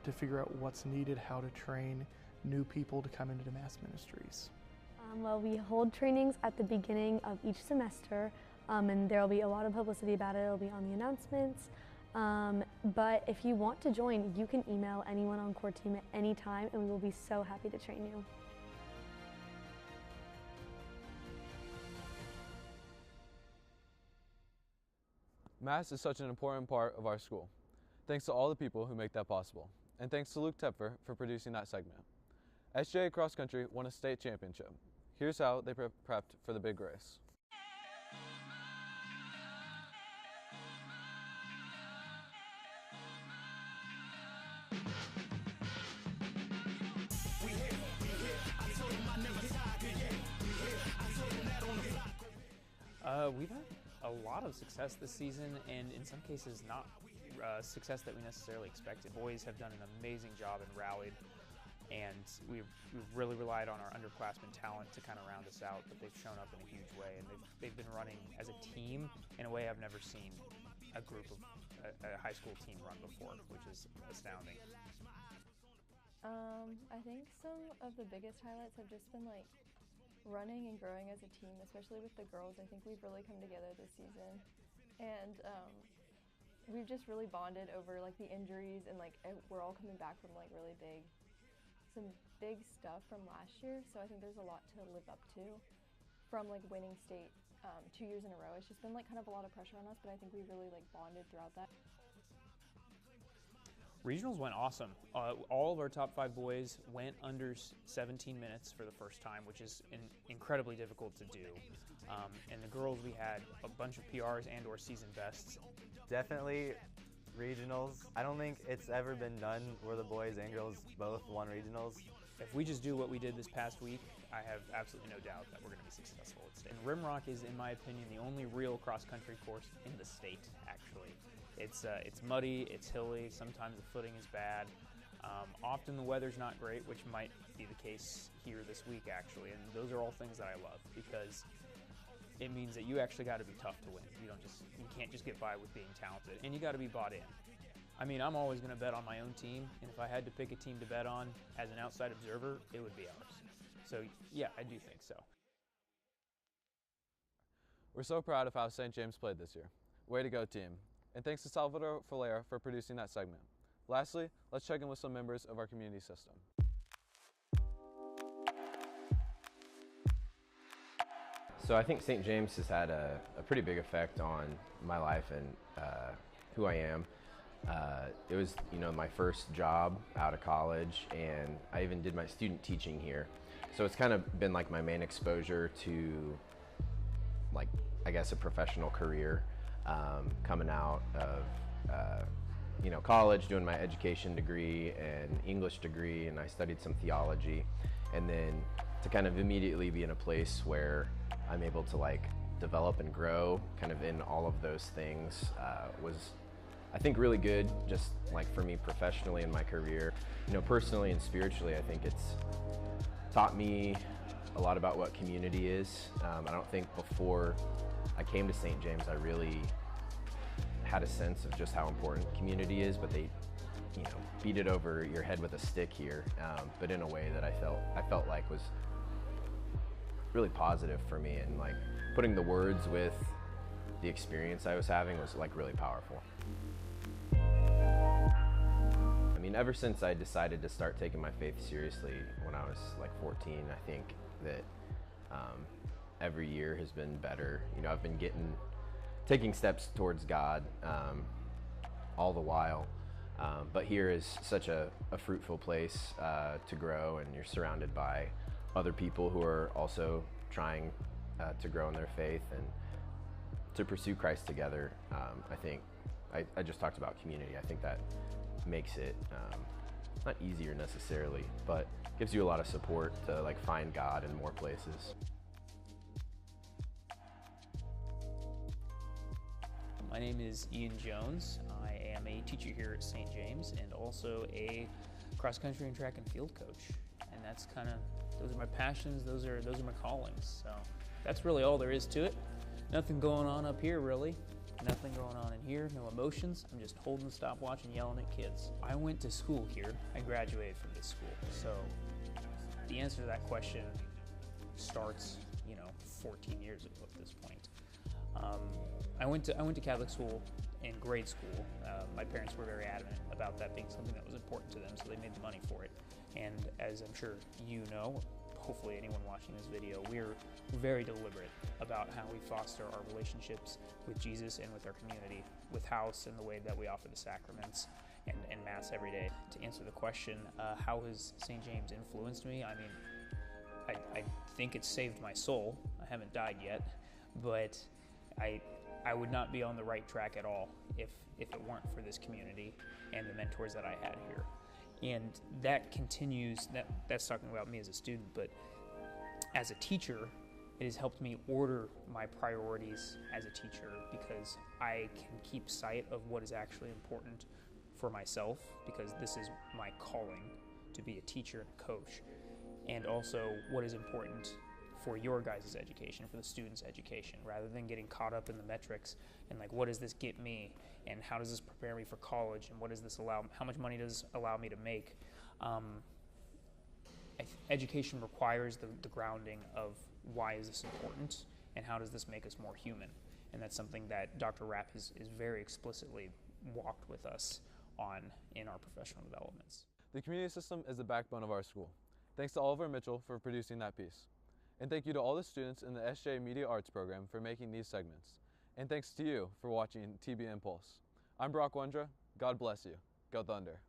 to figure out what's needed, how to train new people to come into the Mass Ministries. Well, we hold trainings at the beginning of each semester, and there will be a lot of publicity about it. It'll be on the announcements. But if you want to join, you can email anyone on core team at any time, and we will be so happy to train you. Mass is such an important part of our school. Thanks to all the people who make that possible. And thanks to Luke Tepfer for producing that segment. SJA Cross Country won a state championship. Here's how they prepped for the big race. We've had a lot of success this season, and in some cases not success that we necessarily expected. Boys have done an amazing job and rallied, and we've really relied on our underclassmen talent to kind of round us out, but they've shown up in a huge way, and they've been running as a team in a way I've never seen a group of a high school team run before, which is astounding. I think some of the biggest highlights have just been like running and growing as a team, especially with the girls. I think we've really come together this season, and we've just really bonded over like the injuries, and like we're all coming back from like really some big stuff from last year. So I think there's a lot to live up to from like winning state 2 years in a row. It's just been like kind of a lot of pressure on us, but I think we really like bonded throughout that. Regionals went awesome. All of our top 5 boys went under 17 minutes for the first time, which is incredibly difficult to do. And the girls, we had a bunch of PRs and or season bests. Definitely regionals. I don't think it's ever been done where the boys and girls both won regionals. If we just do what we did this past week, I have absolutely no doubt that we're going to be successful at state. And Rimrock is, in my opinion, the only real cross-country course in the state, actually. It's muddy, it's hilly, sometimes the footing is bad. Often the weather's not great, which might be the case here this week, actually. And those are all things that I love, because it means that you actually got to be tough to win. You can't just get by with being talented, and you got to be bought in. I mean, I'm always going to bet on my own team, and if I had to pick a team to bet on as an outside observer, it would be ours. So yeah, I do think so. We're so proud of how St. James played this year. Way to go, team. And thanks to Salvador Falera for producing that segment. Lastly, let's check in with some members of our community system. So I think St. James has had a pretty big effect on my life and who I am. It was, my first job out of college, and I even did my student teaching here. So it's kind of been like my main exposure to, like, I guess a professional career. Coming out of college, doing my education degree and English degree, and I studied some theology, and then to kind of immediately be in a place where I'm able to like develop and grow kind of in all of those things was, I think, really good, just like for me professionally in my career. Personally and spiritually, I think it's taught me a lot about what community is. I don't think before I came to St. James I really had a sense of just how important community is, but they beat it over your head with a stick here, but in a way that I felt like was really positive for me, and like putting the words with the experience I was having was like really powerful. I mean, ever since I decided to start taking my faith seriously when I was like 14, I think that every year has been better. I've been taking steps towards God all the while, but here is such a fruitful place to grow, and you're surrounded by other people who are also trying to grow in their faith and to pursue Christ together. I think I just talked about community. I think that makes it not easier necessarily, but gives you a lot of support to like find God in more places. My name is Ian Jones. I am a teacher here at St. James and also a cross-country and track and field coach. And that's those are my passions, those are my callings. So that's really all there is to it. Nothing going on up here, really. Nothing going on in here, no emotions. I'm just holding the stopwatch and yelling at kids. I went to school here. I graduated from this school. So the answer to that question starts, 14 years ago at this point. I went to Catholic school in grade school. My parents were very adamant about that being something that was important to them, so they made the money for it. And as I'm sure you know, hopefully anyone watching this video, we're very deliberate about how we foster our relationships with Jesus and with our community, with house and the way that we offer the sacraments and Mass every day. To answer the question, how has St. James influenced me? I mean, I think it's saved my soul. I haven't died yet, but I would not be on the right track at all if it weren't for this community and the mentors that I had here. And that continues, that's talking about me as a student, but as a teacher, it has helped me order my priorities as a teacher because I can keep sight of what is actually important for myself, because this is my calling to be a teacher and a coach, and also what is important for your guys' education, for the students' education, rather than getting caught up in the metrics and like, what does this get me, and how does this prepare me for college, and what does this allow, how much money does this allow me to make? Education requires the grounding of why is this important, and how does this make us more human? And that's something that Dr. Rapp is very explicitly walked with us on in our professional developments. The community system is the backbone of our school. Thanks to Oliver Mitchell for producing that piece. And thank you to all the students in the SJ Media Arts program for making these segments. And thanks to you for watching TB Impulse. I'm Brock Wondra. God bless you. Go Thunder.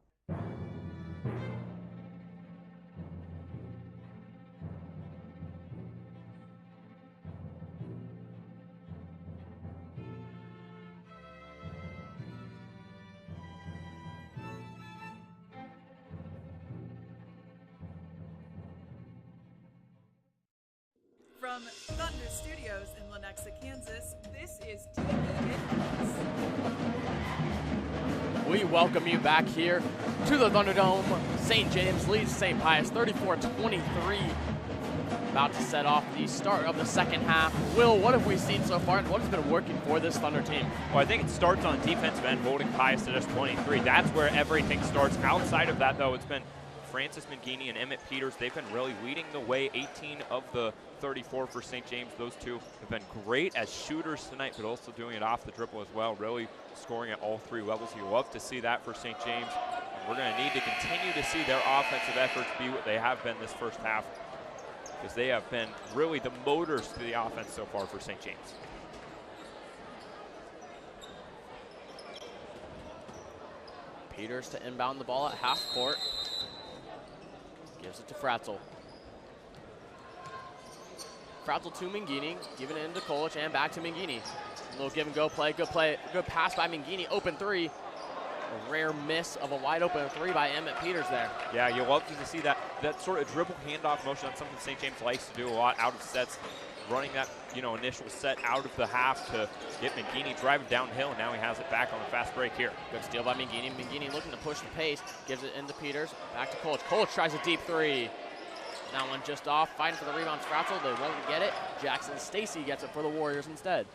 From Thunder Studios in Lenexa, Kansas, this is TB Impulse. We welcome you back here to the Thunderdome. St. James leads St. Pius 34-23. About to set off the start of the second half. Will, what have we seen so far, and what has been working for this Thunder team? Well, I think it starts on defensive end, holding Pius to just 23. That's where everything starts. Outside of that, though, it's been Francis Mangini and Emmett Peters. They've been really leading the way. 18 of the 34 for St. James. Those two have been great as shooters tonight, but also doing it off the dribble as well, really scoring at all three levels. You love to see that for St. James. And we're going to need to continue to see their offensive efforts be what they have been this first half, because they have been really the motors to the offense so far for St. James. Peters to inbound the ball at half court. Gives it to Fratzel. Fratzel to Mangini, giving it into Kolic and back to Mangini. A little give and go play, good pass by Mangini, open three. A rare miss of a wide open three by Emmett Peters there. Yeah, you love to see that sort of dribble handoff motion. That's something St. James likes to do a lot out of sets, running that initial set out of the half to get Mangini driving downhill, and now he has it back on the fast break here. Good steal by Mangini. Mangini looking to push the pace, gives it into Peters, back to Kolic. Kolic tries a deep three. That one just off, fighting for the rebound. Fratzel, they won't get it. Jackson Stacy gets it for the Warriors instead.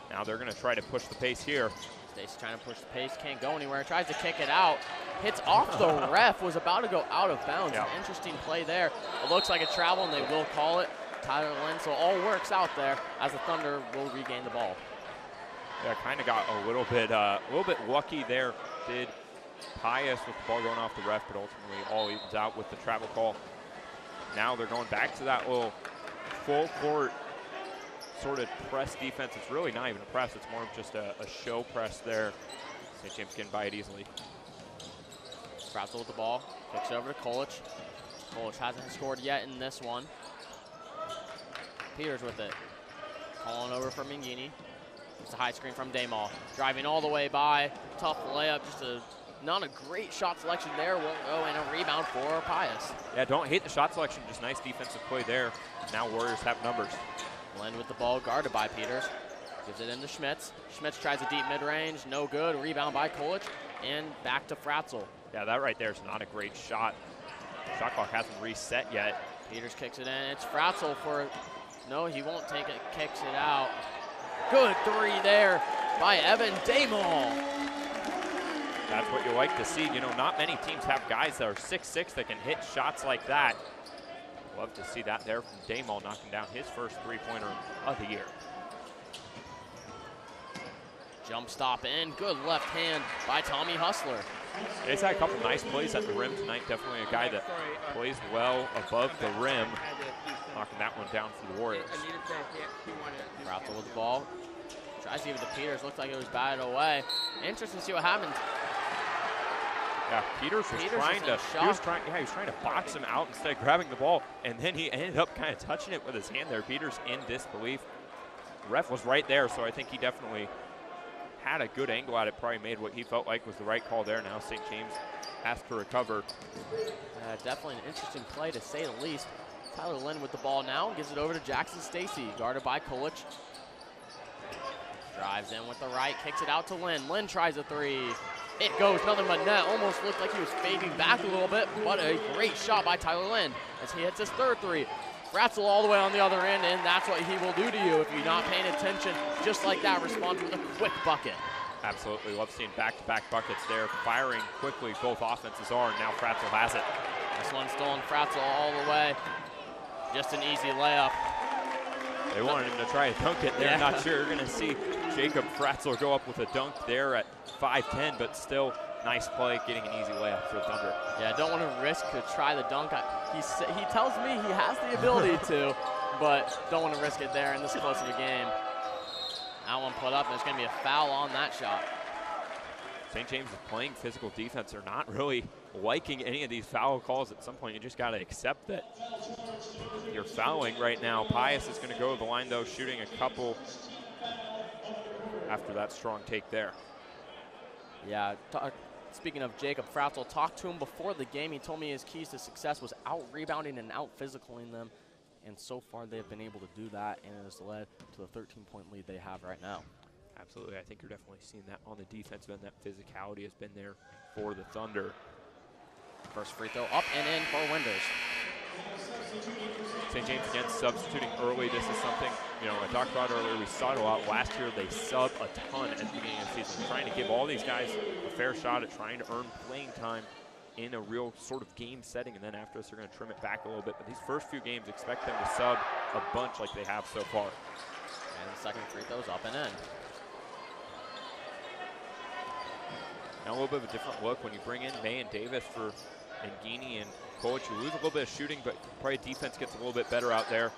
Now they're going to try to push the pace here. Stacy trying to push the pace, can't go anywhere, tries to kick it out. Hits off the ref, was about to go out of bounds. Yeah. An interesting play there. It looks like a travel, and they will call it. Tyler Lynn, so all works out there as the Thunder will regain the ball. Yeah, kind of got a little bit lucky there. Did Pius with the ball going off the ref, but ultimately all evens out with the travel call. Now they're going back to that little full court sort of press defense. It's really not even a press. It's more of just a show press there. St. James getting by it easily. Fratzel with the ball, kicks it over to Kolic. Kolic hasn't scored yet in this one. Peters with it. Calling over for Mangini. It's a high screen from Damal. Driving all the way by. Tough layup. Just not a great shot selection there. Won't go, and a rebound for Pius. Yeah, don't hate the shot selection. Just nice defensive play there. Now Warriors have numbers. Glenn with the ball, guarded by Peters. Gives it into Schmitz. Schmitz tries a deep mid-range, no good. Rebound by Kolic, and back to Fratzel. Yeah, that right there is not a great shot. Shot clock hasn't reset yet. Peters kicks it in. It's Fratzel for, no, he won't take it, kicks it out. Good three there by Evan Damol. That's what you like to see. You know, not many teams have guys that are 6'6" that can hit shots like that. Love to see that there from Damol, knocking down his first three-pointer of the year. Jump stop in, good left hand by Tommy Hustler. He's had a couple nice plays at the rim tonight. Definitely a guy that plays well above the rim. Knocking that one down for the Warriors. Fratzel with the ball. Tries to give it to Peters. Looks like it was batted away. Interesting to see what happens. Yeah, Peters was trying to box him out instead of grabbing the ball, and then he ended up kind of touching it with his hand there. Peters in disbelief. The ref was right there, so I think he definitely had a good angle at it, probably made what he felt like was the right call there. Now St. James has to recover. Definitely an interesting play to say the least. Tyler Lynn with the ball now, gives it over to Jackson Stacy, guarded by Kolic. Drives in with the right, kicks it out to Lynn. Lynn tries a three. It goes, nothing but net. Almost looked like he was fading back a little bit, but a great shot by Tyler Lynn as he hits his third three. Fratzel all the way on the other end, and that's what he will do to you if you're not paying attention. Just like that, responds with a quick bucket. Absolutely, love seeing back-to-back buckets there. Firing quickly, both offenses are, and now Fratzel has it. This one's stolen Fratzel all the way. Just an easy layup. They wanted him to try to dunk it there. Yeah. Not sure you're going to see Jacob Fratzel go up with a dunk there at 5'10", but still nice play, getting an easy layup for the Thunder. Yeah, don't want to risk to try the dunk. He tells me he has the ability to, but don't want to risk it there in this close of a game. That one put up, and there's going to be a foul on that shot. St. James is playing physical defense. They're not really liking any of these foul calls. At some point, you just got to accept that you're fouling right now. Pius is going to go to the line, though, shooting a couple after that strong take there. Yeah, speaking of Jacob Fratzel, talked to him before the game. He told me his keys to success was out-rebounding and out-physicaling them. And so far, they've been able to do that, and it has led to the 13-point lead they have right now. Absolutely. I think you're definitely seeing that on the defensive end. That physicality has been there for the Thunder. First free throw up and in for Winders. St. James again substituting early. This is something, you know, I talked about earlier. We saw it a lot last year. They sub a ton at the beginning of the season, trying to give all these guys a fair shot at trying to earn playing time in a real sort of game setting. And then after this, they're going to trim it back a little bit. But these first few games, expect them to sub a bunch like they have so far. And the second free throw's up and in. Now a little bit of a different look when you bring in May and Davis for Ngini and Kolic. You lose a little bit of shooting, but probably defense gets a little bit better out there.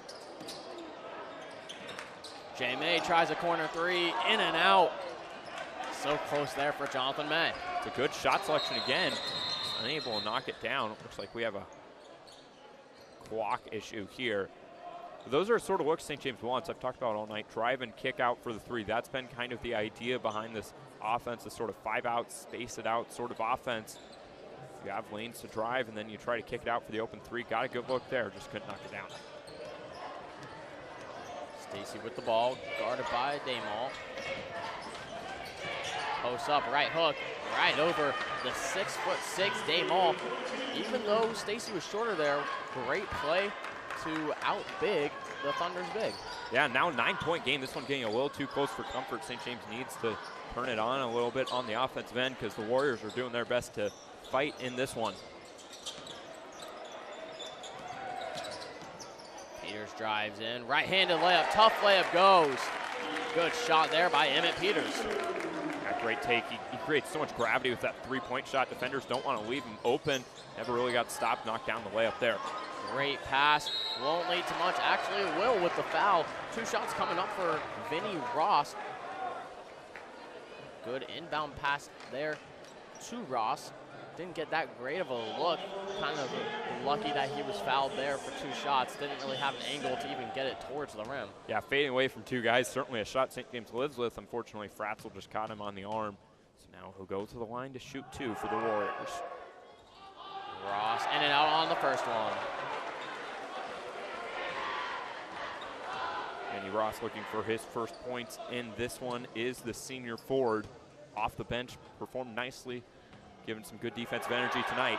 Jay May tries a corner three, in and out. So close there for Jonathan May. It's a good shot selection again. Unable to knock it down. Looks like we have a clock issue here. Those are sort of what St. James wants. I've talked about all night. Drive and kick out for the three. That's been kind of the idea behind this offense, this sort of 5-out, space it out sort of offense. You have lanes to drive, and then you try to kick it out for the open three. Got a good look there, just couldn't knock it down. Stacy with the ball, guarded by Damol. Post up, right hook, right over the 6'6" Damol. Even though Stacy was shorter there, great play to out big the Thunder's big. Yeah, now 9-point game. This one getting a little too close for comfort. St. James needs to turn it on a little bit on the offensive end because the Warriors are doing their best to fight in this one. Peters drives in, right-handed layup, tough layup goes. Good shot there by Emmett Peters. A great take. He creates so much gravity with that three-point shot. Defenders don't want to leave him open. Never really got stopped, knocked down the layup there. Great pass, won't lead to much. Actually, it will with the foul. 2 shots coming up for Vinny Ross. Good inbound pass there to Ross. Didn't get that great of a look. Kind of lucky that he was fouled there for 2 shots. Didn't really have an angle to even get it towards the rim. Yeah, fading away from 2 guys. Certainly a shot St. James lives with. Unfortunately, Fratzel just caught him on the arm. So now he'll go to the line to shoot 2 for the Warriors. Ross in and out on the first one. Manny Ross looking for his first points in this one is the senior forward. Off the bench, performed nicely, giving some good defensive energy tonight.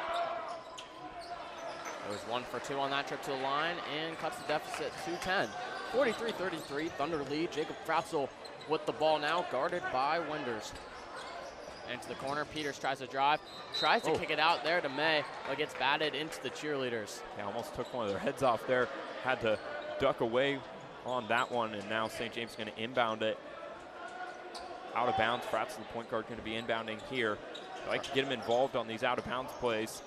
It was 1 for 2 on that trip to the line and cuts the deficit to 10. 43-33, Thunder lead. Jacob Fratzel with the ball now, guarded by Winders. Into the corner, Peters tries to drive, tries to kick it out there to May, but gets batted into the cheerleaders. Yeah, almost took one of their heads off there, had to duck away on that one, and now St. James is going to inbound it. Out of bounds, Fratzel, the point guard, going to be inbounding here. I like to get him involved on these out of bounds plays.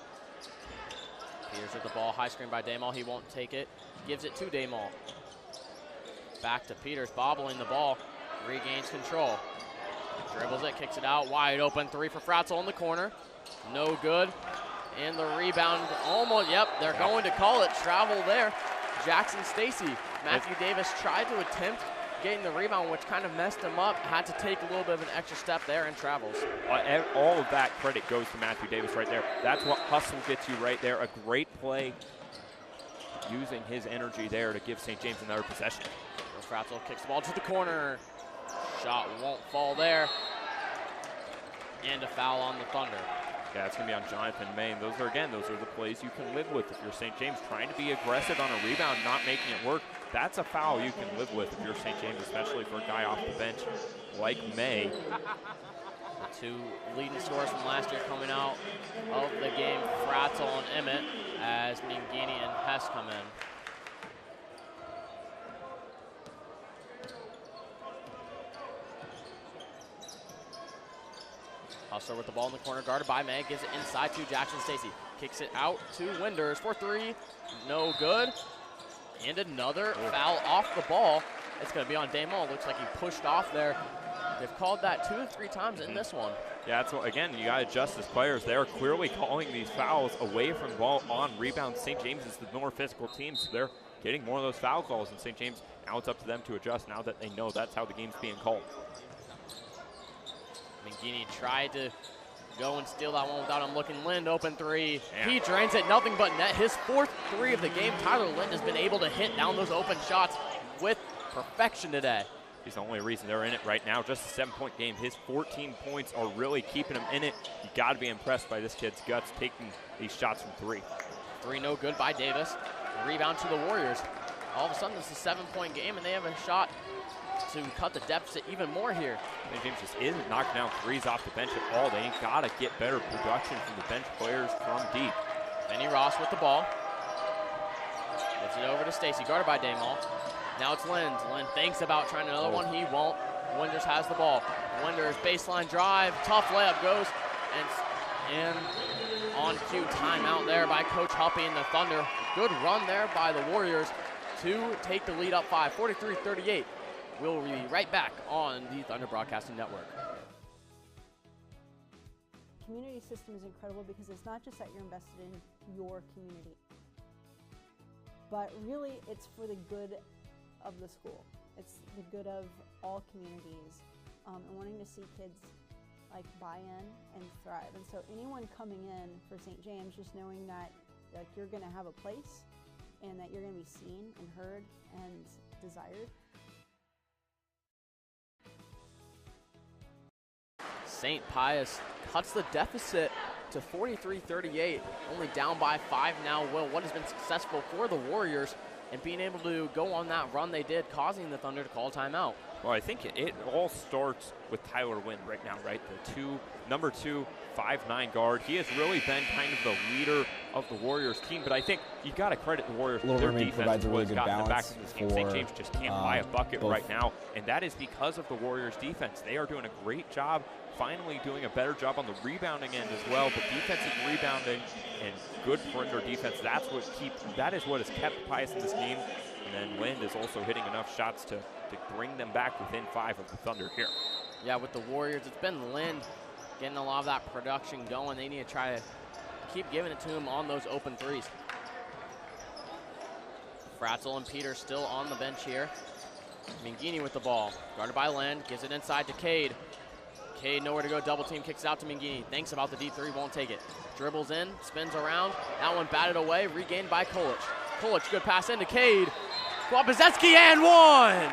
Peters with the ball, high screen by Damal, he won't take it, gives it to Damal. Back to Peters, bobbling the ball, regains control. Dribbles it, kicks it out, wide open, 3 for Fratzel in the corner. No good. And the rebound almost, yep, they're going to call it. Travel there. Jackson Stacy. Matthew Davis tried to attempt getting the rebound, which kind of messed him up. Had to take a little bit of an extra step there and travels. All of that credit goes to Matthew Davis right there. That's what hustle gets you right there. A great play using his energy there to give St. James another possession. Fratzel kicks the ball to the corner. Shot won't fall there. And a foul on the Thunder. Yeah, it's going to be on Jonathan May. And those are the plays you can live with if you're St. James. Trying to be aggressive on a rebound, not making it work. That's a foul you can live with if you're St. James, especially for a guy off the bench like May. The 2 leading scorers from last year coming out of the game, Fratzel and Emmett, as Mingini and Hess come in. Hustler with the ball in the corner, guarded by May, gives it inside to Jackson Stacy. Kicks it out to Winders for 3, no good. And another foul off the ball. It's going to be on Damal. Looks like he pushed off there. They've called that 2 to 3 times in this one. Yeah, that's what, again, you got to adjust as players. They're clearly calling these fouls away from the ball on rebounds. St. James is the more physical team, so they're getting more of those foul calls. And St. James, now it's up to them to adjust now that they know that's how the game's being called. Mangini tried to go and steal that one without him looking. Lind, open 3. Yeah. He drains it, nothing but net. His 4th 3 of the game. Tyler Lind has been able to hit down those open shots with perfection today. He's the only reason they're in it right now. Just a 7-point game. His 14 points are really keeping him in it. You got to be impressed by this kid's guts taking these shots from 3. 3 no good by Davis. Rebound to the Warriors. All of a sudden, it's a 7-point game, and they have a shot to cut the deficit even more here. St. James just isn't knocking down 3s off the bench at all. They ain't got to get better production from the bench players from deep. Benny Ross with the ball. Gives it over to Stacy, guarded by Damal. Now it's Lind. Lind thinks about trying another one. He won't. Winders has the ball. Winders baseline drive. Tough layup goes. And on cue, timeout there by Coach Huppy and the Thunder. Good run there by the Warriors to take the lead up 5, 43-38. We'll be right back on the Thunder Broadcasting Network. Community system is incredible because it's not just that you're invested in your community, but really it's for the good of the school. It's the good of all communities, and wanting to see kids like buy in and thrive. And so anyone coming in for St. James, just knowing that like you're going to have a place and that you're going to be seen and heard and desired. St. Pius cuts the deficit to 43-38, only down by 5 now. Will, what has been successful for the Warriors and being able to go on that run they did, causing the Thunder to call timeout. Well, I think it all starts with Tyler Wind right now, right? The number 2, 5'9" guard. He has really been kind of the leader of the Warriors team, but I think you got to credit the Warriors. Their defense provides a really good gotten balance them back in this game. St. James just can't buy a bucket right now, and that is because of the Warriors' defense. They are doing a great job, finally doing a better job on the rebounding end as well, but defensive rebounding and good perimeter defense, that is what has kept Pius in this game. And then Lind is also hitting enough shots to bring them back within 5 of the Thunder here. Yeah, with the Warriors, it's been Lind getting a lot of that production going. They need to try to keep giving it to him on those open threes. Fratzel and Peter still on the bench here. Mangini with the ball, guarded by Lind, gives it inside to Cade. Cade nowhere to go, double team, kicks it out to Mangini. Thinks about the deep 3, won't take it. Dribbles in, spins around, that one batted away, regained by Kolich. Kolich, good pass into Cade. Kwapizetsky and one!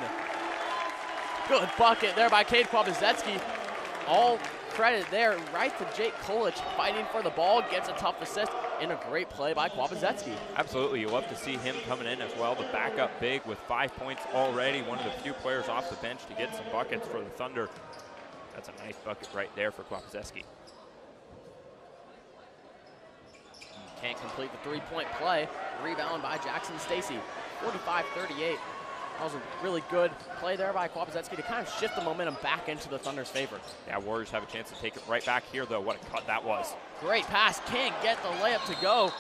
Good bucket there by Cade Kwapizetsky. All credit there right to Jake Kolich fighting for the ball, gets a tough assist, and a great play by Kwapizetsky. Absolutely, you love to see him coming in as well. The backup big with 5 points already, one of the few players off the bench to get some buckets for the Thunder. That's a nice bucket right there for Kwapizetsky. Can't complete the three-point play. Rebound by Jackson Stacy, 45-38. That was a really good play there by Kwapizetsky to kind of shift the momentum back into the Thunder's favor. Yeah, Warriors have a chance to take it right back here, though. What a cut that was. Great pass. Can't get the layup to go.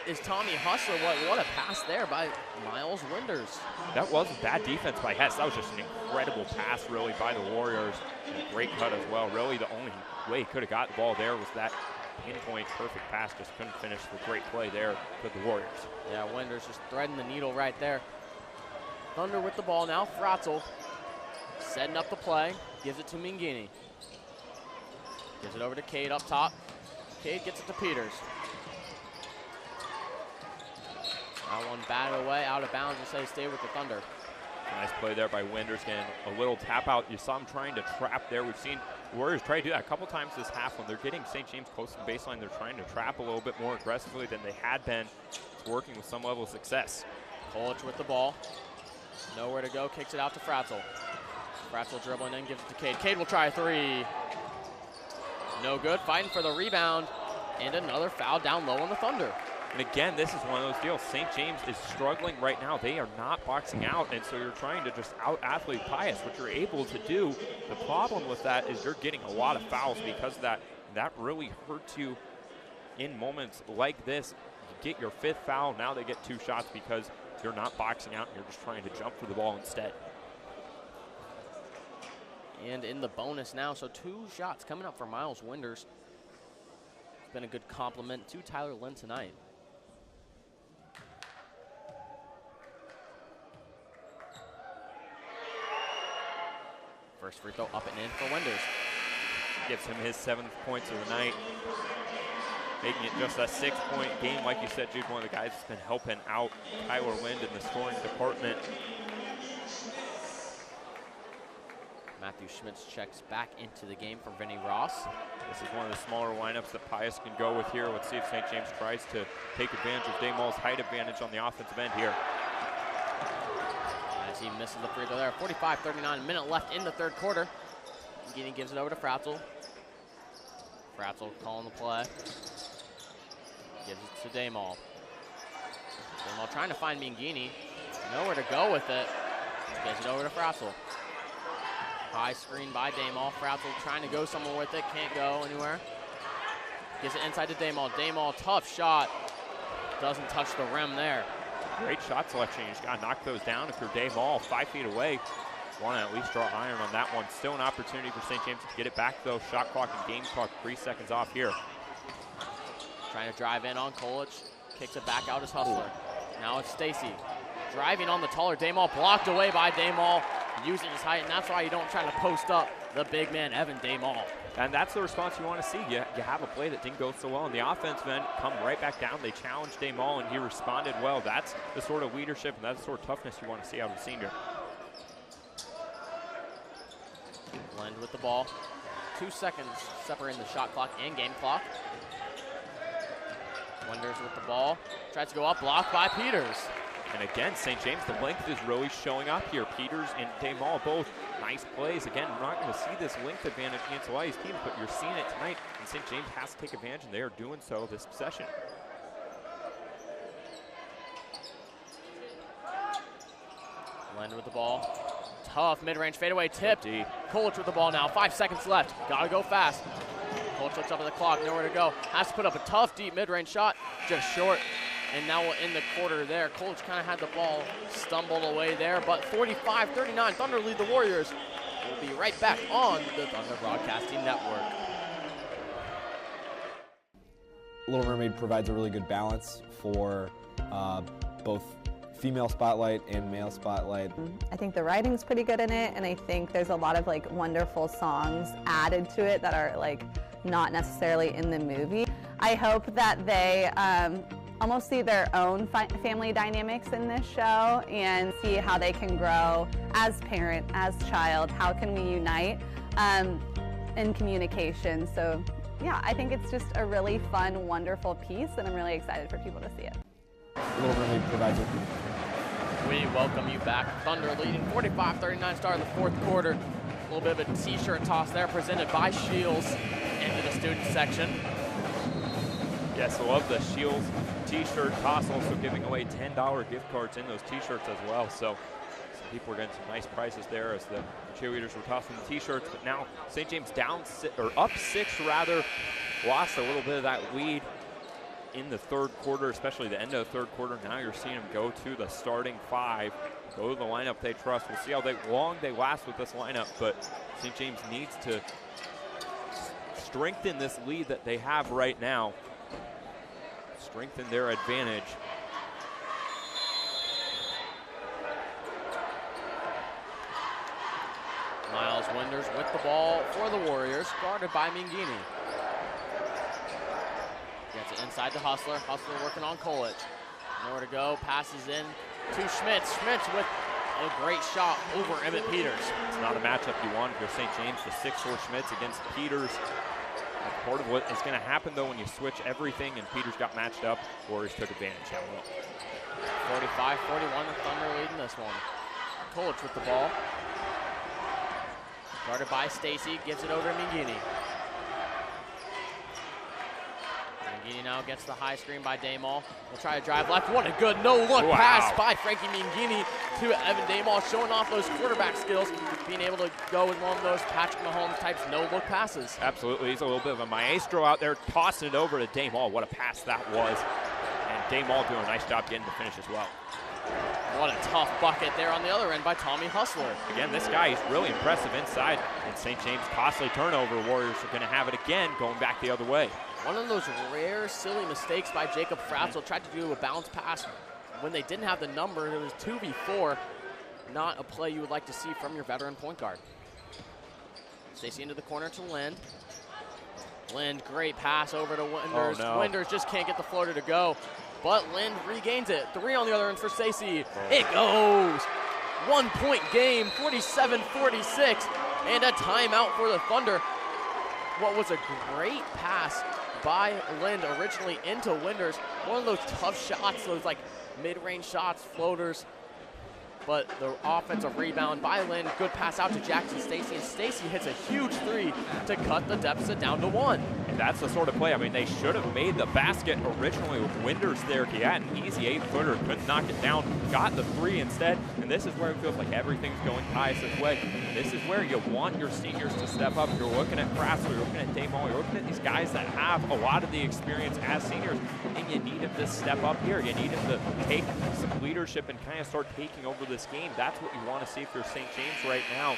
Is Tommy Hustler. What a pass there by Miles Winders. That wasn't bad defense by Hess. That was just an incredible pass, really, by the Warriors. And a great cut as well. Really, the only way he could have got the ball there was that pinpoint perfect pass. Just couldn't finish the great play there for the Warriors. Yeah, Winders just threading the needle right there. Thunder with the ball now. Fratzel setting up the play. Gives it to Mingini. Gives it over to Cade up top. Cade gets it to Peters. That one batted away, out of bounds, and say stay with the Thunder. Nice play there by Winders. Again, a little tap out. You saw him trying to trap there. We've seen Warriors try to do that a couple times this half. When they're getting St. James close to the baseline, they're trying to trap a little bit more aggressively than they had been. It's working with some level of success. Kolich with the ball. Nowhere to go, kicks it out to Fratzel. Fratzel dribbling in, gives it to Cade. Cade will try a three. No good, fighting for the rebound. And another foul down low on the Thunder. And again, this is one of those deals. St. James is struggling right now. They are not boxing out, and so you're trying to just out-athlete Pius, which you're able to do. The problem with that is you're getting a lot of fouls because that really hurts you in moments like this. You get your 5th foul, now they get 2 shots because you're not boxing out, and you're just trying to jump for the ball instead. And in the bonus now, so 2 shots coming up for Miles Winders. It's been a good compliment to Tyler Lynn tonight. First free throw up and in for Winders. Gives him his 7th points of the night. Making it just a 6-point game. Like you said, Jude, one of the guys that's been helping out Tyler Lind in the scoring department. Matthew Schmitz checks back into the game for Vinny Ross. This is one of the smaller lineups that Pius can go with here. Let's see if St. James tries to take advantage of Daymall's height advantage on the offensive end here. As he misses the free throw there. 45-39, a minute left in the 3rd quarter. Mangini gives it over to Fratzel. Fratzel calling the play. Gives it to Daymall. Daymall trying to find Mangini. Nowhere to go with it. Gives it over to Fratzel. High screen by Daymall. Fratzel trying to go somewhere with it. Can't go anywhere. Gives it inside to Daymall. Daymall, tough shot. Doesn't touch the rim there. Great shot selection. You just got to knock those down. If you're Daymall, 5 feet away, want to at least draw iron on that one. Still an opportunity for St. James to get it back, though. Shot clock and game clock 3 seconds off here. Trying to drive in on Kolich. Kicks it back out as Hustler. Now it's Stacy. Driving on the taller Daymall. Blocked away by Daymall. Using his height, and that's why you don't try to post up the big man, Evan Daymall. And that's the response you want to see. You have a play that didn't go so well on the offensive end, come right back down. They challenged Daymall, and he responded well. That's the sort of leadership and that's the sort of toughness you want to see out of the senior. Blend with the ball. 2 seconds separating the shot clock and game clock. Winders with the ball. Tries to go up, blocked by Peters. And again, St. James, the length is really showing up here. Peters and Daymall both nice plays. Again, we're not going to see this length advantage against a lot of these teams, but you're seeing it tonight, and St. James has to take advantage, and they are doing so this possession. Blend with the ball. Tough mid-range fadeaway tip. Kolich with the ball now. 5 seconds left. Gotta go fast. Kolich looks up at the clock. Nowhere to go. Has to put up a tough deep mid-range shot. Just short. And now we'll end the quarter there. Kolich kind of had the ball stumbled away there, but 45-39, Thunder lead the Warriors. We'll be right back on the Thunder Broadcasting Network. Little Mermaid provides a really good balance for both female spotlight and male spotlight. I think the writing's pretty good in it, and I think there's a lot of like wonderful songs added to it that are like not necessarily in the movie. I hope that they almost see their own family dynamics in this show and see how they can grow as parent, as child. How can we unite in communication? So yeah, I think it's just a really fun, wonderful piece, and I'm really excited for people to see it. Little Mermaid provides it. We welcome you back. Thunder leading 45-39 start in the fourth quarter. A little bit of a t-shirt toss there presented by Shields into the student section. Yes, I love the Shields t-shirt toss, also giving away $10 gift cards in those t-shirts as well. So some people are getting some nice prizes there as the cheerleaders were tossing the t-shirts. But now St. James up 6 rather, lost a little bit of that lead in the third quarter, especially the end of the third quarter. Now you're seeing them go to the starting 5, go to the lineup they trust. We'll see how long they last with this lineup, but St. James needs to strengthen this lead that they have right now, strengthen their advantage. Miles Winders with the ball for the Warriors, guarded by Mingini. Gets it inside to Hustler. Hustler working on Kolich. Nowhere to go, passes in to Schmitz. Schmitz with a great shot over Emmett Peters. It's not a matchup you want if you're St. James. The 6'4" Schmitz against Peters. That's part of what is going to happen, though, when you switch everything and Peters got matched up. Warriors took advantage. 45-41, the Thunder leading this one. Kolich with the ball. Guarded by Stacy, gives it over to Mingini. Mingini now gets the high screen by Daymall. We'll try to drive left. What a good no-look pass by Frankie Mingini to Evan Daymall, showing off those quarterback skills, being able to go with one of those Patrick Mahomes types no-look passes. Absolutely, he's a little bit of a maestro out there, tossing it over to Daymall. What a pass that was. And Daymall doing a nice job getting the finish as well. What a tough bucket there on the other end by Tommy Hustler. Again, this guy is really impressive inside. And St. James costly turnover. Warriors are going to have it again, going back the other way. One of those rare, silly mistakes by Jacob Fratzel. Tried to do a bounce pass when they didn't have the number. It was 2v4. Not a play you would like to see from your veteran point guard. Stacy into the corner to Lind. Lind, great pass over to Winders. Oh, no. Winders just can't get the floater to go. But Lind regains it. 3 on the other end for Stacy. It goes. 1-point game, 47-46. And a timeout for the Thunder. What was a great pass by Lind originally into Winders. One of those tough shots, those like mid-range shots, floaters. But the offensive rebound by Lind, good pass out to Jackson Stacy, and Stacy hits a huge 3 to cut the deficit down to 1. And that's the sort of play, I mean, they should have made the basket originally with Winders there. He had an easy 8-footer, couldn't knock it down, got the 3 instead, and this is where it feels like everything's going Pius' way. This is where you want your seniors to step up. You're looking at Frassler, you're looking at Daymall, you're looking at these guys that have a lot of the experience as seniors, and you need them to step up here. You need them to take some leadership and kind of start taking over this game. That's what you want to see if you're St. James right now.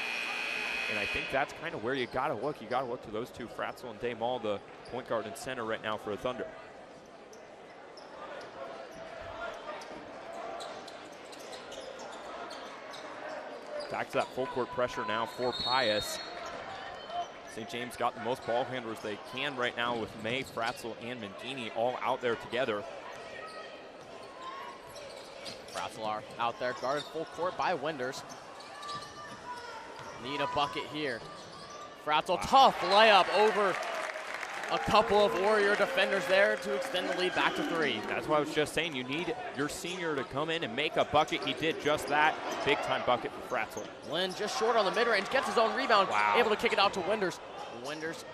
And I think that's kind of where you got to look. You got to look to those two, Fratzel and Daymall, the point guard and center right now for the Thunder. Back to that full court pressure now for Pius. St. James got the most ball handlers they can right now with May, Fratzel, and Mangini all out there together. Fratzel out there, guarded full court by Winders. Need a bucket here. Fratzel, tough layup over a couple of Warrior defenders there to extend the lead back to 3. That's what I was just saying. You need your senior to come in and make a bucket. He did just that. Big time bucket for Fratzel. Lind just short on the mid-range, gets his own rebound, able to kick it out to Winders. Winders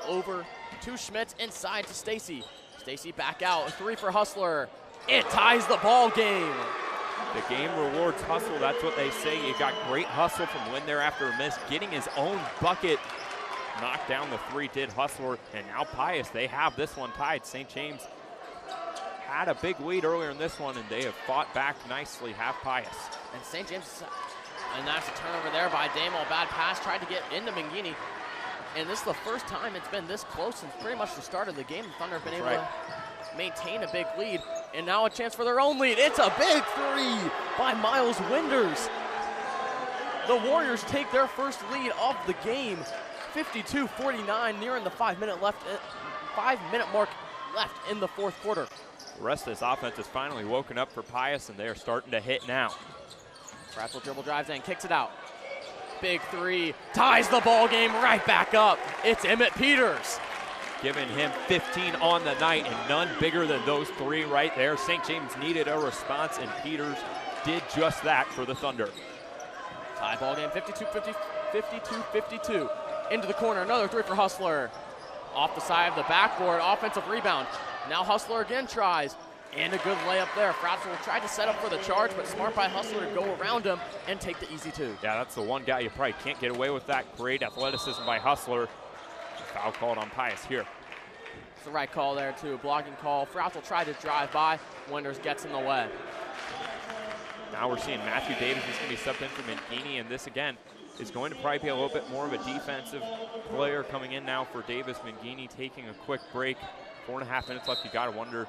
over to Schmitz, inside to Stacy. Stacy back out, 3 for Hustler. It ties the ball game. The game rewards hustle. That's what they say. You got great hustle from Lind there after a miss. Getting his own bucket. Knocked down the 3 did Hustler. And now Pius, they have this one tied. St. James had a big lead earlier in this one, and they have fought back nicely. Have Pius. And St. James, and that's a turnover there by Daymall. Bad pass, tried to get into Mangini. And this is the first time it's been this close since pretty much the start of the game. The Thunder have been able to maintain a big lead. And now a chance for their own lead. It's a big 3 by Miles Winders. The Warriors take their first lead of the game. 52-49, nearing the 5-minute mark left in the fourth quarter. The rest of this offense has finally woken up for Pius, and they are starting to hit now. Fratzel dribble drives in, kicks it out. Big three, ties the ball game right back up. It's Emmett Peters. Giving him 15 on the night, and none bigger than those three right there. St. James needed a response, and Peters did just that for the Thunder. Tie ball game, 52-52. Into the corner, another three for Hustler. Off the side of the backboard, offensive rebound. Now Hustler again tries, and a good layup there. Fratzel tried to set up for the charge, but smart by Hustler to go around him and take the easy two. Yeah, that's the one guy you probably can't get away with that. Great athleticism by Hustler. Foul called on Pius here. It's the right call there too, blocking call. Fratzel tried to drive by, Winters gets in the way. Now we're seeing Matthew Davis is going to be subbed in for Mangini, and this again is going to probably be a little bit more of a defensive player coming in now for Davis. Mangini taking a quick break. 4.5 minutes left. You got to wonder,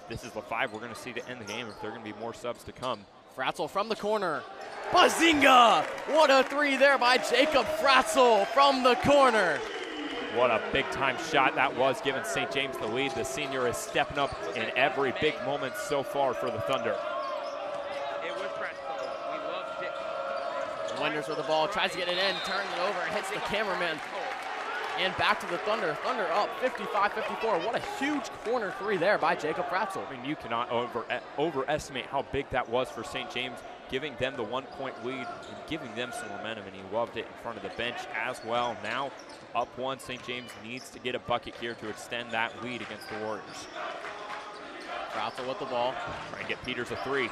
this is the 5 we're going to see to end the game, if there are going to be more subs to come. Fratzel from the corner. Bazinga! What a three there by Jacob Fratzel from the corner. What a big-time shot that was, giving St. James the lead. The senior is stepping up in every big moment so far for the Thunder. It was Fratzel. We loved it. Winters with the ball, tries to get it in, turns it over, and hits the cameraman. And back to the Thunder. Thunder up 55-54. What a huge corner three there by Jacob Fratzel. I mean, you cannot overestimate how big that was for St. James, giving them the 1-point lead and giving them some momentum, and he loved it in front of the bench as well. Now up 1, St. James needs to get a bucket here to extend that lead against the Warriors. Fratzel with the ball. Trying to get Peters a 3.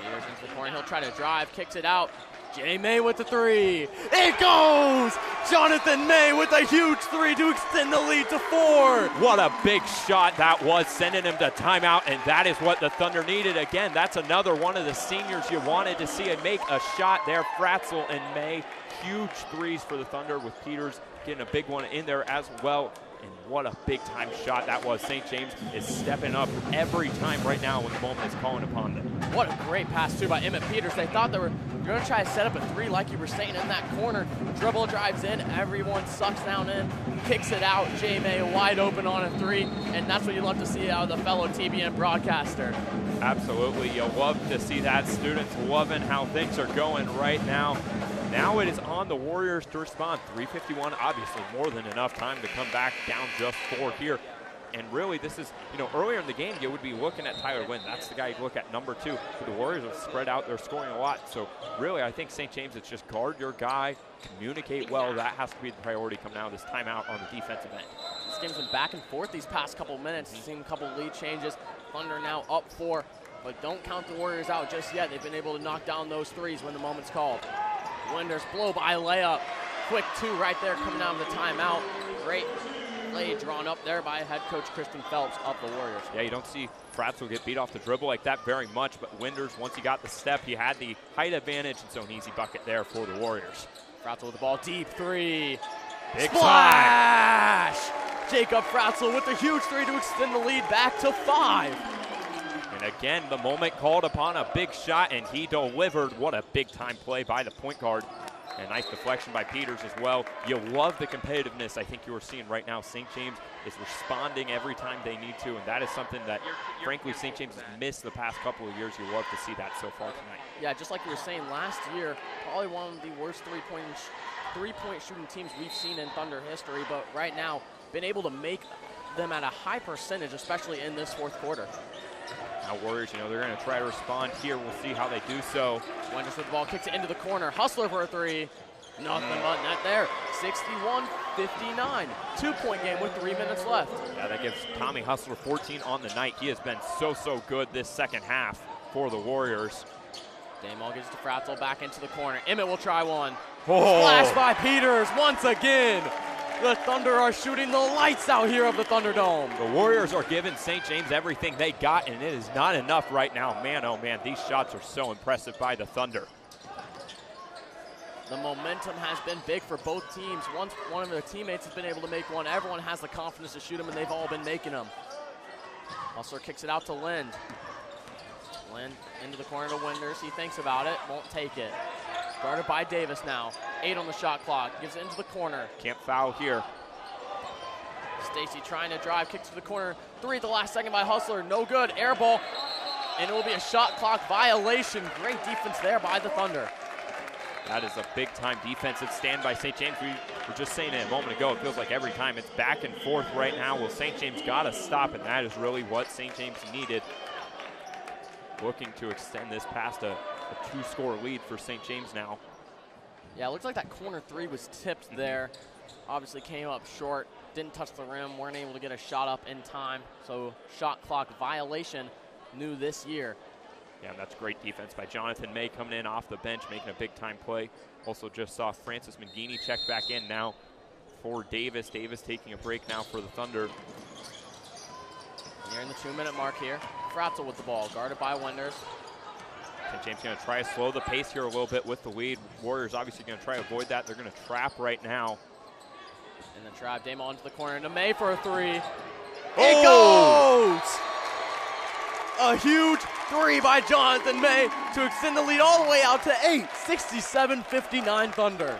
Peters into the corner. He'll try to drive, kicks it out. J. May with the 3. It goes! Jonathan May with a huge 3 to extend the lead to 4. What a big shot that was, sending him to timeout, and that is what the Thunder needed. Again, that's another one of the seniors you wanted to see make a shot there. Fratzel and May, huge threes for the Thunder, with Peters getting a big one in there as well. And what a big-time shot that was. St. James is stepping up every time right now when the moment is calling upon them. What a great pass, too, by Emmett Peters. They thought they were going to try to set up a 3 like you were saying in that corner. Dribble drives in. Everyone sucks down in, kicks it out. J. May wide open on a 3, and that's what you love to see out of the fellow TBN broadcaster. Absolutely. You love to see that. Students loving how things are going right now. Now it is on the Warriors to respond. 3:51, obviously more than enough time to come back down just 4 here. And really, this is, earlier in the game, you would be looking at Tyler Wynn. That's the guy you'd look at, number 2. But the Warriors have spread out. They're scoring a lot. So really, I think St. James, it's just guard your guy, communicate well. That has to be the priority coming out of this timeout on the defensive end. This game's been back and forth these past couple minutes. You've seen a couple lead changes. Thunder now up 4. But don't count the Warriors out just yet. They've been able to knock down those 3s when the moment's called. Winters blow by layup. Quick 2 right there coming out of the timeout. Great play drawn up there by head coach Kristen Phelps of the Warriors. Yeah, you don't see Fratzel get beat off the dribble like that very much, but Winters, once he got the step, he had the height advantage, and so an easy bucket there for the Warriors. Fratzel with the ball, deep 3. Big splash! Jacob Fratzel with the huge 3 to extend the lead back to 5. And again, the moment called upon a big shot, and he delivered. What a big-time play by the point guard. And nice deflection by Peters as well. You love the competitiveness I think you are seeing right now. St. James is responding every time they need to, and that is something that, frankly, St. James has missed the past couple of years. You love to see that so far tonight. Yeah, just like you were saying, last year, probably one of the worst three-point shooting teams we've seen in Thunder history, but right now, been able to make them at a high percentage, especially in this fourth quarter. Now Warriors, they're going to try to respond here. We'll see how they do so. Winters with the ball, kicks it into the corner. Hustler for a 3. Nothing but net there. 61-59. 2-point game with 3 minutes left. Yeah, that gives Tommy Hustler 14 on the night. He has been so good this second half for the Warriors. Damon gets to Fratzel back into the corner. Emmett will try one. Oh. Splash by Peters once again. The Thunder are shooting the lights out here of the Thunderdome. The Warriors are giving St. James everything they got, and it is not enough right now. Man, oh man, these shots are so impressive by the Thunder. The momentum has been big for both teams. Once one of their teammates has been able to make one, everyone has the confidence to shoot them, and they've all been making them. Hustler kicks it out to Lind. Lind into the corner to Winters. He thinks about it, won't take it. Guarded by Davis now. 8 on the shot clock. Gives it into the corner. Can't foul here. Stacy trying to drive, kicks to the corner. 3 at the last second by Hustler, no good. Air ball, and it will be a shot clock violation. Great defense there by the Thunder. That is a big-time defensive stand by St. James. We were just saying it a moment ago, it feels like every time it's back and forth right now. Well, St. James got to stop, and that is really what St. James needed. Looking to extend this past a 2-score lead for St. James now. Yeah, it looks like that corner 3 was tipped there. Obviously came up short, didn't touch the rim, weren't able to get a shot up in time. So shot clock violation new this year. Yeah, and that's great defense by Jonathan May coming in off the bench, making a big-time play. Also just saw Francis Mangini check back in now for Davis. Davis taking a break now for the Thunder. Nearing the 2-minute mark here. Fratzel with the ball, guarded by Wenders. St. James going to try to slow the pace here a little bit with the lead. Warriors obviously going to try to avoid that. They're going to trap right now. And the trap, Damon into the corner, into May for a 3. Oh! It goes! A huge 3 by Jonathan May to extend the lead all the way out to 8. 67-59 Thunder.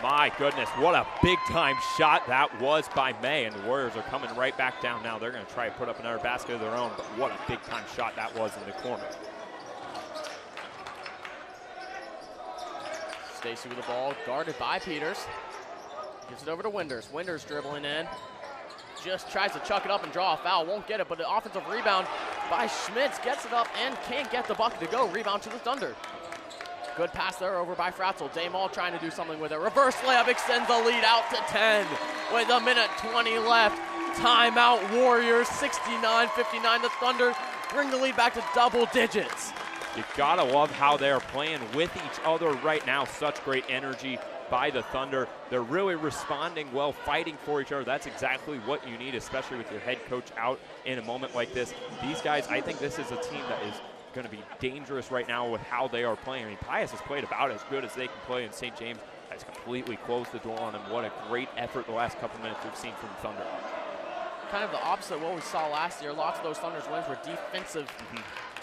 My goodness, what a big-time shot that was by May, and the Warriors are coming right back down now. They're going to try to put up another basket of their own, but what a big-time shot that was in the corner. Stacy with the ball, guarded by Peters. Gives it over to Wenders. Wenders dribbling in. Just tries to chuck it up and draw a foul. Won't get it, but the offensive rebound by Schmitz gets it up and can't get the bucket to go. Rebound to the Thunder. Good pass there over by Fratzel. Damal trying to do something with it. Reverse layup extends the lead out to 10 with 1:20 left. Timeout Warriors, 69-59. The Thunder bring the lead back to double digits. You gotta love how they're playing with each other right now. Such great energy by the Thunder. They're really responding well, fighting for each other. That's exactly what you need, especially with your head coach out in a moment like this. These guys, I think this is a team that is going to be dangerous right now with how they are playing. I mean, Pius has played about as good as they can play, and St. James has completely closed the door on him. What a great effort the last couple minutes we've seen from the Thunder. Kind of the opposite of what we saw last year. Lots of those Thunder's wins were defensive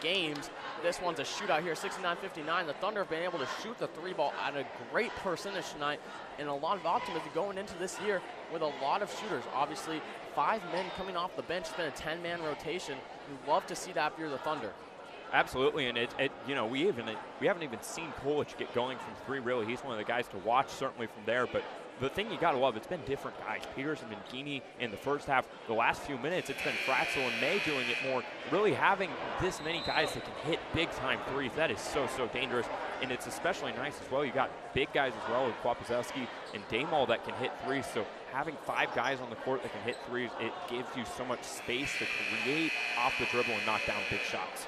games. This one's a shootout here, 69-59. The Thunder have been able to shoot the 3 ball at a great percentage tonight, and a lot of optimism going into this year with a lot of shooters. Obviously, 5 men coming off the bench. It's been a 10-man rotation. We love to see that if you're the Thunder. Absolutely, and you know, we haven't even seen Polish get going from 3. Really, he's one of the guys to watch certainly from there. But the thing you gotta love, it's been different guys. Peters and Mangini in the first half. The last few minutes, it's been Fratzel and May doing it more. Really having this many guys that can hit big-time threes, that is so dangerous. And it's especially nice as well. You got big guys as well with Kwapaszewski and Damal that can hit threes. So having 5 guys on the court that can hit threes, it gives you so much space to create off the dribble and knock down big shots.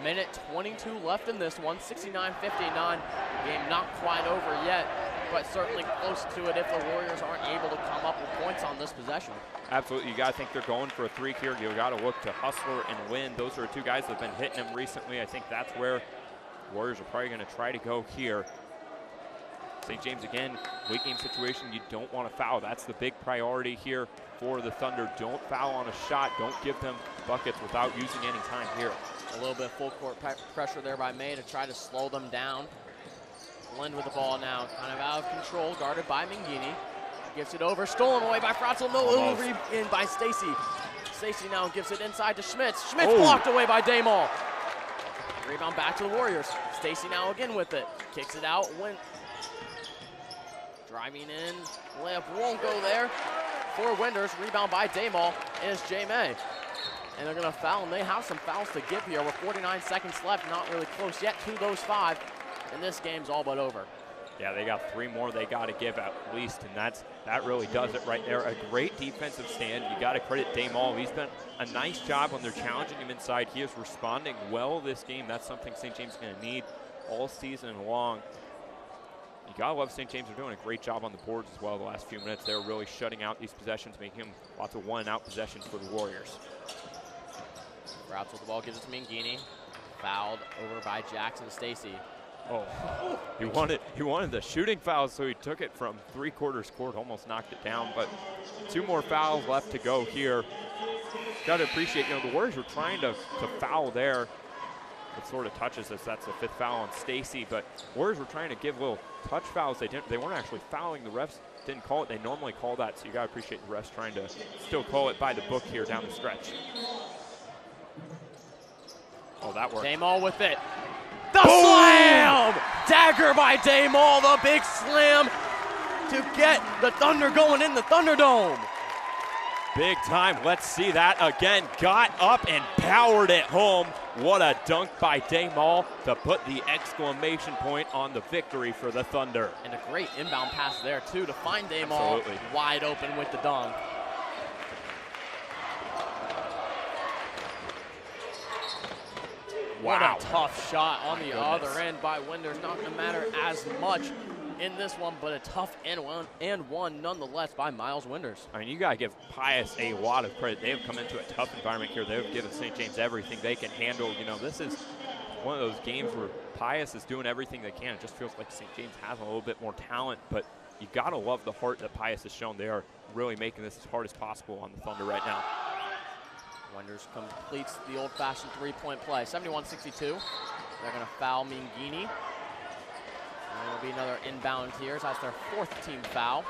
1:22 left in this one, 69-59. Game not quite over yet, but certainly close to it if the Warriors aren't able to come up with points on this possession. Absolutely, you got to think they're going for a 3 here. You got to look to Hustler and Wynn. Those are 2 guys that have been hitting them recently. I think that's where Warriors are probably going to try to go here. St. James again, late game situation, you don't want to foul. That's the big priority here for the Thunder. Don't foul on a shot. Don't give them buckets without using any time here. A little bit of full court pressure there by May to try to slow them down. Lind with the ball now, kind of out of control, guarded by Mangini. Gives it over, stolen away by Fratzel. No, in by Stacy. Stacy now gives it inside to Schmitz. Schmitz blocked away by Damal. Rebound back to the Warriors. Stacy now again with it. Kicks it out, driving in, layup won't go there. For Wenders, rebound by Damal, and it's J. May. And they're gonna foul, and they have some fouls to give here with 49 seconds left, not really close yet to those 5, and this game's all but over. Yeah, they got 3 more they got to give at least, and that really does it right there. A great defensive stand. You got to credit Damal. He's done a nice job when they're challenging him inside. He is responding well this game. That's something St. James is going to need all season long. You got to love St. James. They're doing a great job on the boards as well the last few minutes. They're really shutting out these possessions, making them lots of 1-and-out possessions for the Warriors. Routes with the ball, gives it to Mangini. Fouled over by Jackson Stacy. Oh, he wanted the shooting foul, so he took it from 3/4 court, almost knocked it down. But 2 more fouls left to go here. Got to appreciate, the Warriors were trying to foul there. that sort of touches us. That's the 5th foul on Stacy, but Warriors were trying to give little touch fouls. They weren't actually fouling. The refs didn't call it. They normally call that, so you got to appreciate the refs trying to still call it by the book here down the stretch. Oh, that worked. Daymall with it. The slam! Dagger by Daymall, the big slam to get the Thunder going in the Thunderdome. Big time. Let's see that again. Got up and powered it home. What a dunk by Daymall to put the exclamation point on the victory for the Thunder. And a great inbound pass there, too, to find Daymall wide open with the dunk. What a tough shot on the other end by Winders. Not going to matter as much in this one, but a tough and one nonetheless by Miles Winders. I mean, you got to give Pius a lot of credit. They have come into a tough environment here. They have given St. James everything they can handle. You know, this is one of those games where Pius is doing everything they can. It just feels like St. James has a little bit more talent, but you got to love the heart that Pius has shown. They are really making this as hard as possible on the Thunder right now. Winders completes the old-fashioned three-point play. 71-62. They're going to foul Mingini. And there'll be another inbound here. That's their 4th team foul.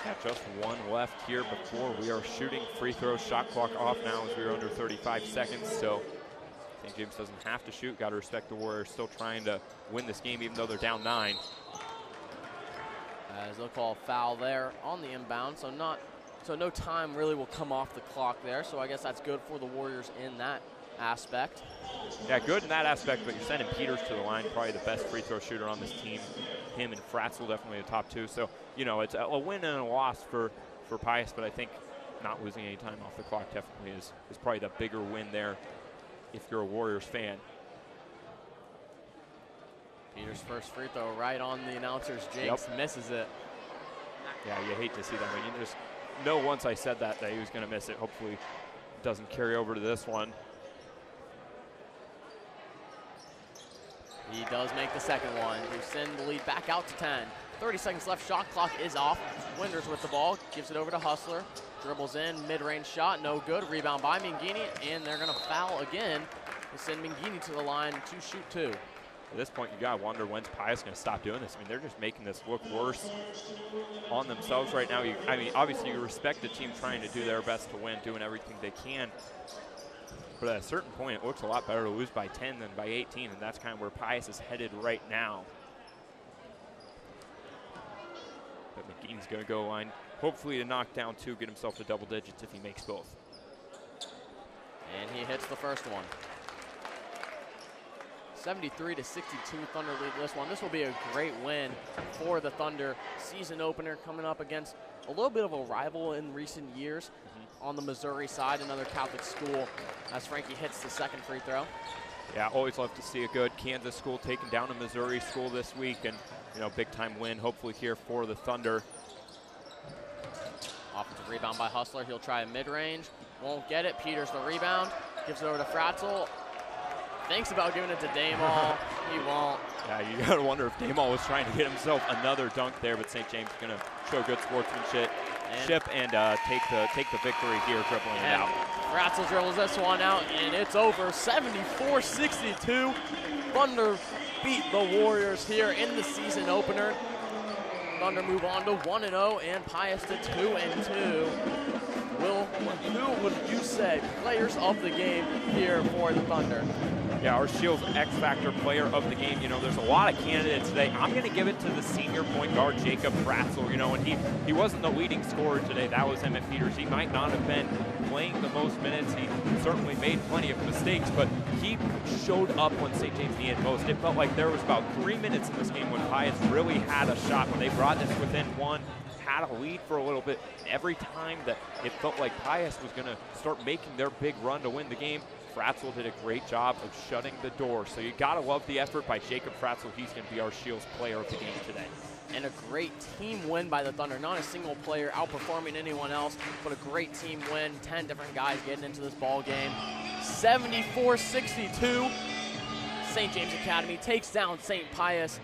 Yeah, just one left here before we are shooting free throw. Shot clock off now as we're under 35 seconds. So St. James doesn't have to shoot. Got to respect the Warriors still trying to win this game even though they're down 9. As they'll call a foul there on the inbound. So no time really will come off the clock there. So I guess that's good for the Warriors in that aspect. Yeah, good in that aspect, but you're sending Peters to the line, probably the best free throw shooter on this team. Him and Fratzel definitely the top 2. So, you know, it's a win and a loss for Pius, but I think not losing any time off the clock definitely is probably the bigger win there if you're a Warriors fan. Peters' first free throw right on the announcer's jinx, misses it. Yeah, you hate to see that. I mean, you just know once I said that he was going to miss it. Hopefully it doesn't carry over to this one. He does make the second one to send the lead back out to 10. 30 seconds left, shot clock is off. Winders with the ball, gives it over to Hustler. Dribbles in, mid-range shot, no good. Rebound by Mingini, and they're gonna foul again to send Mingini to the line to shoot 2. At this point, you gotta wonder when's Pius gonna stop doing this. I mean, they're just making this look worse on themselves right now. I mean, obviously you respect the team trying to do their best to win, doing everything they can. But at a certain point, it looks a lot better to lose by 10 than by 18, and that's kind of where Pius is headed right now. But McGee's going to go line, hopefully to knock down 2, get himself to double digits if he makes both. And he hits the first one. 73-62, Thunder lead this one. This will be a great win for the Thunder. Season opener coming up against a little bit of a rival in recent years. On the Missouri side, another Catholic school, as Frankie hits the second free throw. Yeah, always love to see a good Kansas school taking down a Missouri school this week, and you know, big time win hopefully here for the Thunder. Offensive rebound by Hustler. He'll try a mid-range, won't get it. Peters the rebound, gives it over to Fratzel. Thinks about giving it to Daymall. He won't. Yeah, you gotta wonder if Daymall was trying to get himself another dunk there, but St. James is gonna show good sportsmanship and take the victory here, dribbling it out. Fratzel dribbles this one out, and it's over. 74-62. Thunder beat the Warriors here in the season opener. Thunder move on to 1-0, and Pius to 2-2. Who would you say players of the game here for the Thunder? Yeah, our Shields X-Factor player of the game. You know, there's a lot of candidates today. I'm going to give it to the senior point guard, Jacob Fratzel. You know, and he wasn't the leading scorer today. That was Emmett Peters. He might not have been playing the most minutes. He certainly made plenty of mistakes, but he showed up when St. James needed most. It felt like there was about 3 minutes in this game when Pius really had a shot, when they brought this within 1. Had a lead for a little bit. Every time that it felt like Pius was going to start making their big run to win the game, Fratzel did a great job of shutting the door. So you got to love the effort by Jacob Fratzel. He's going to be our Shields player of the game today. And a great team win by the Thunder. Not a single player outperforming anyone else, but a great team win. 10 different guys getting into this ball game. 74-62. St. James Academy takes down St. Pius.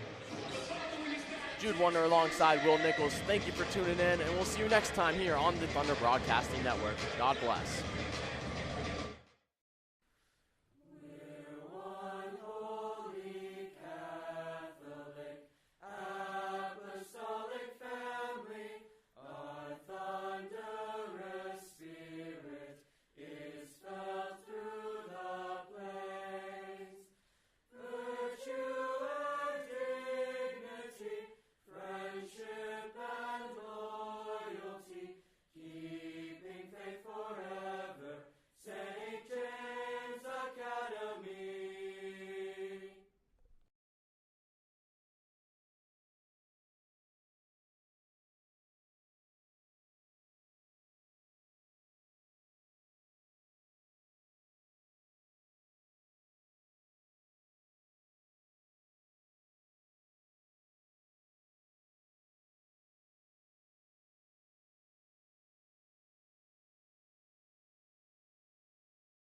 Jude Wonder alongside Will Nichols. Thank you for tuning in, and we'll see you next time here on the Thunder Broadcasting Network. God bless.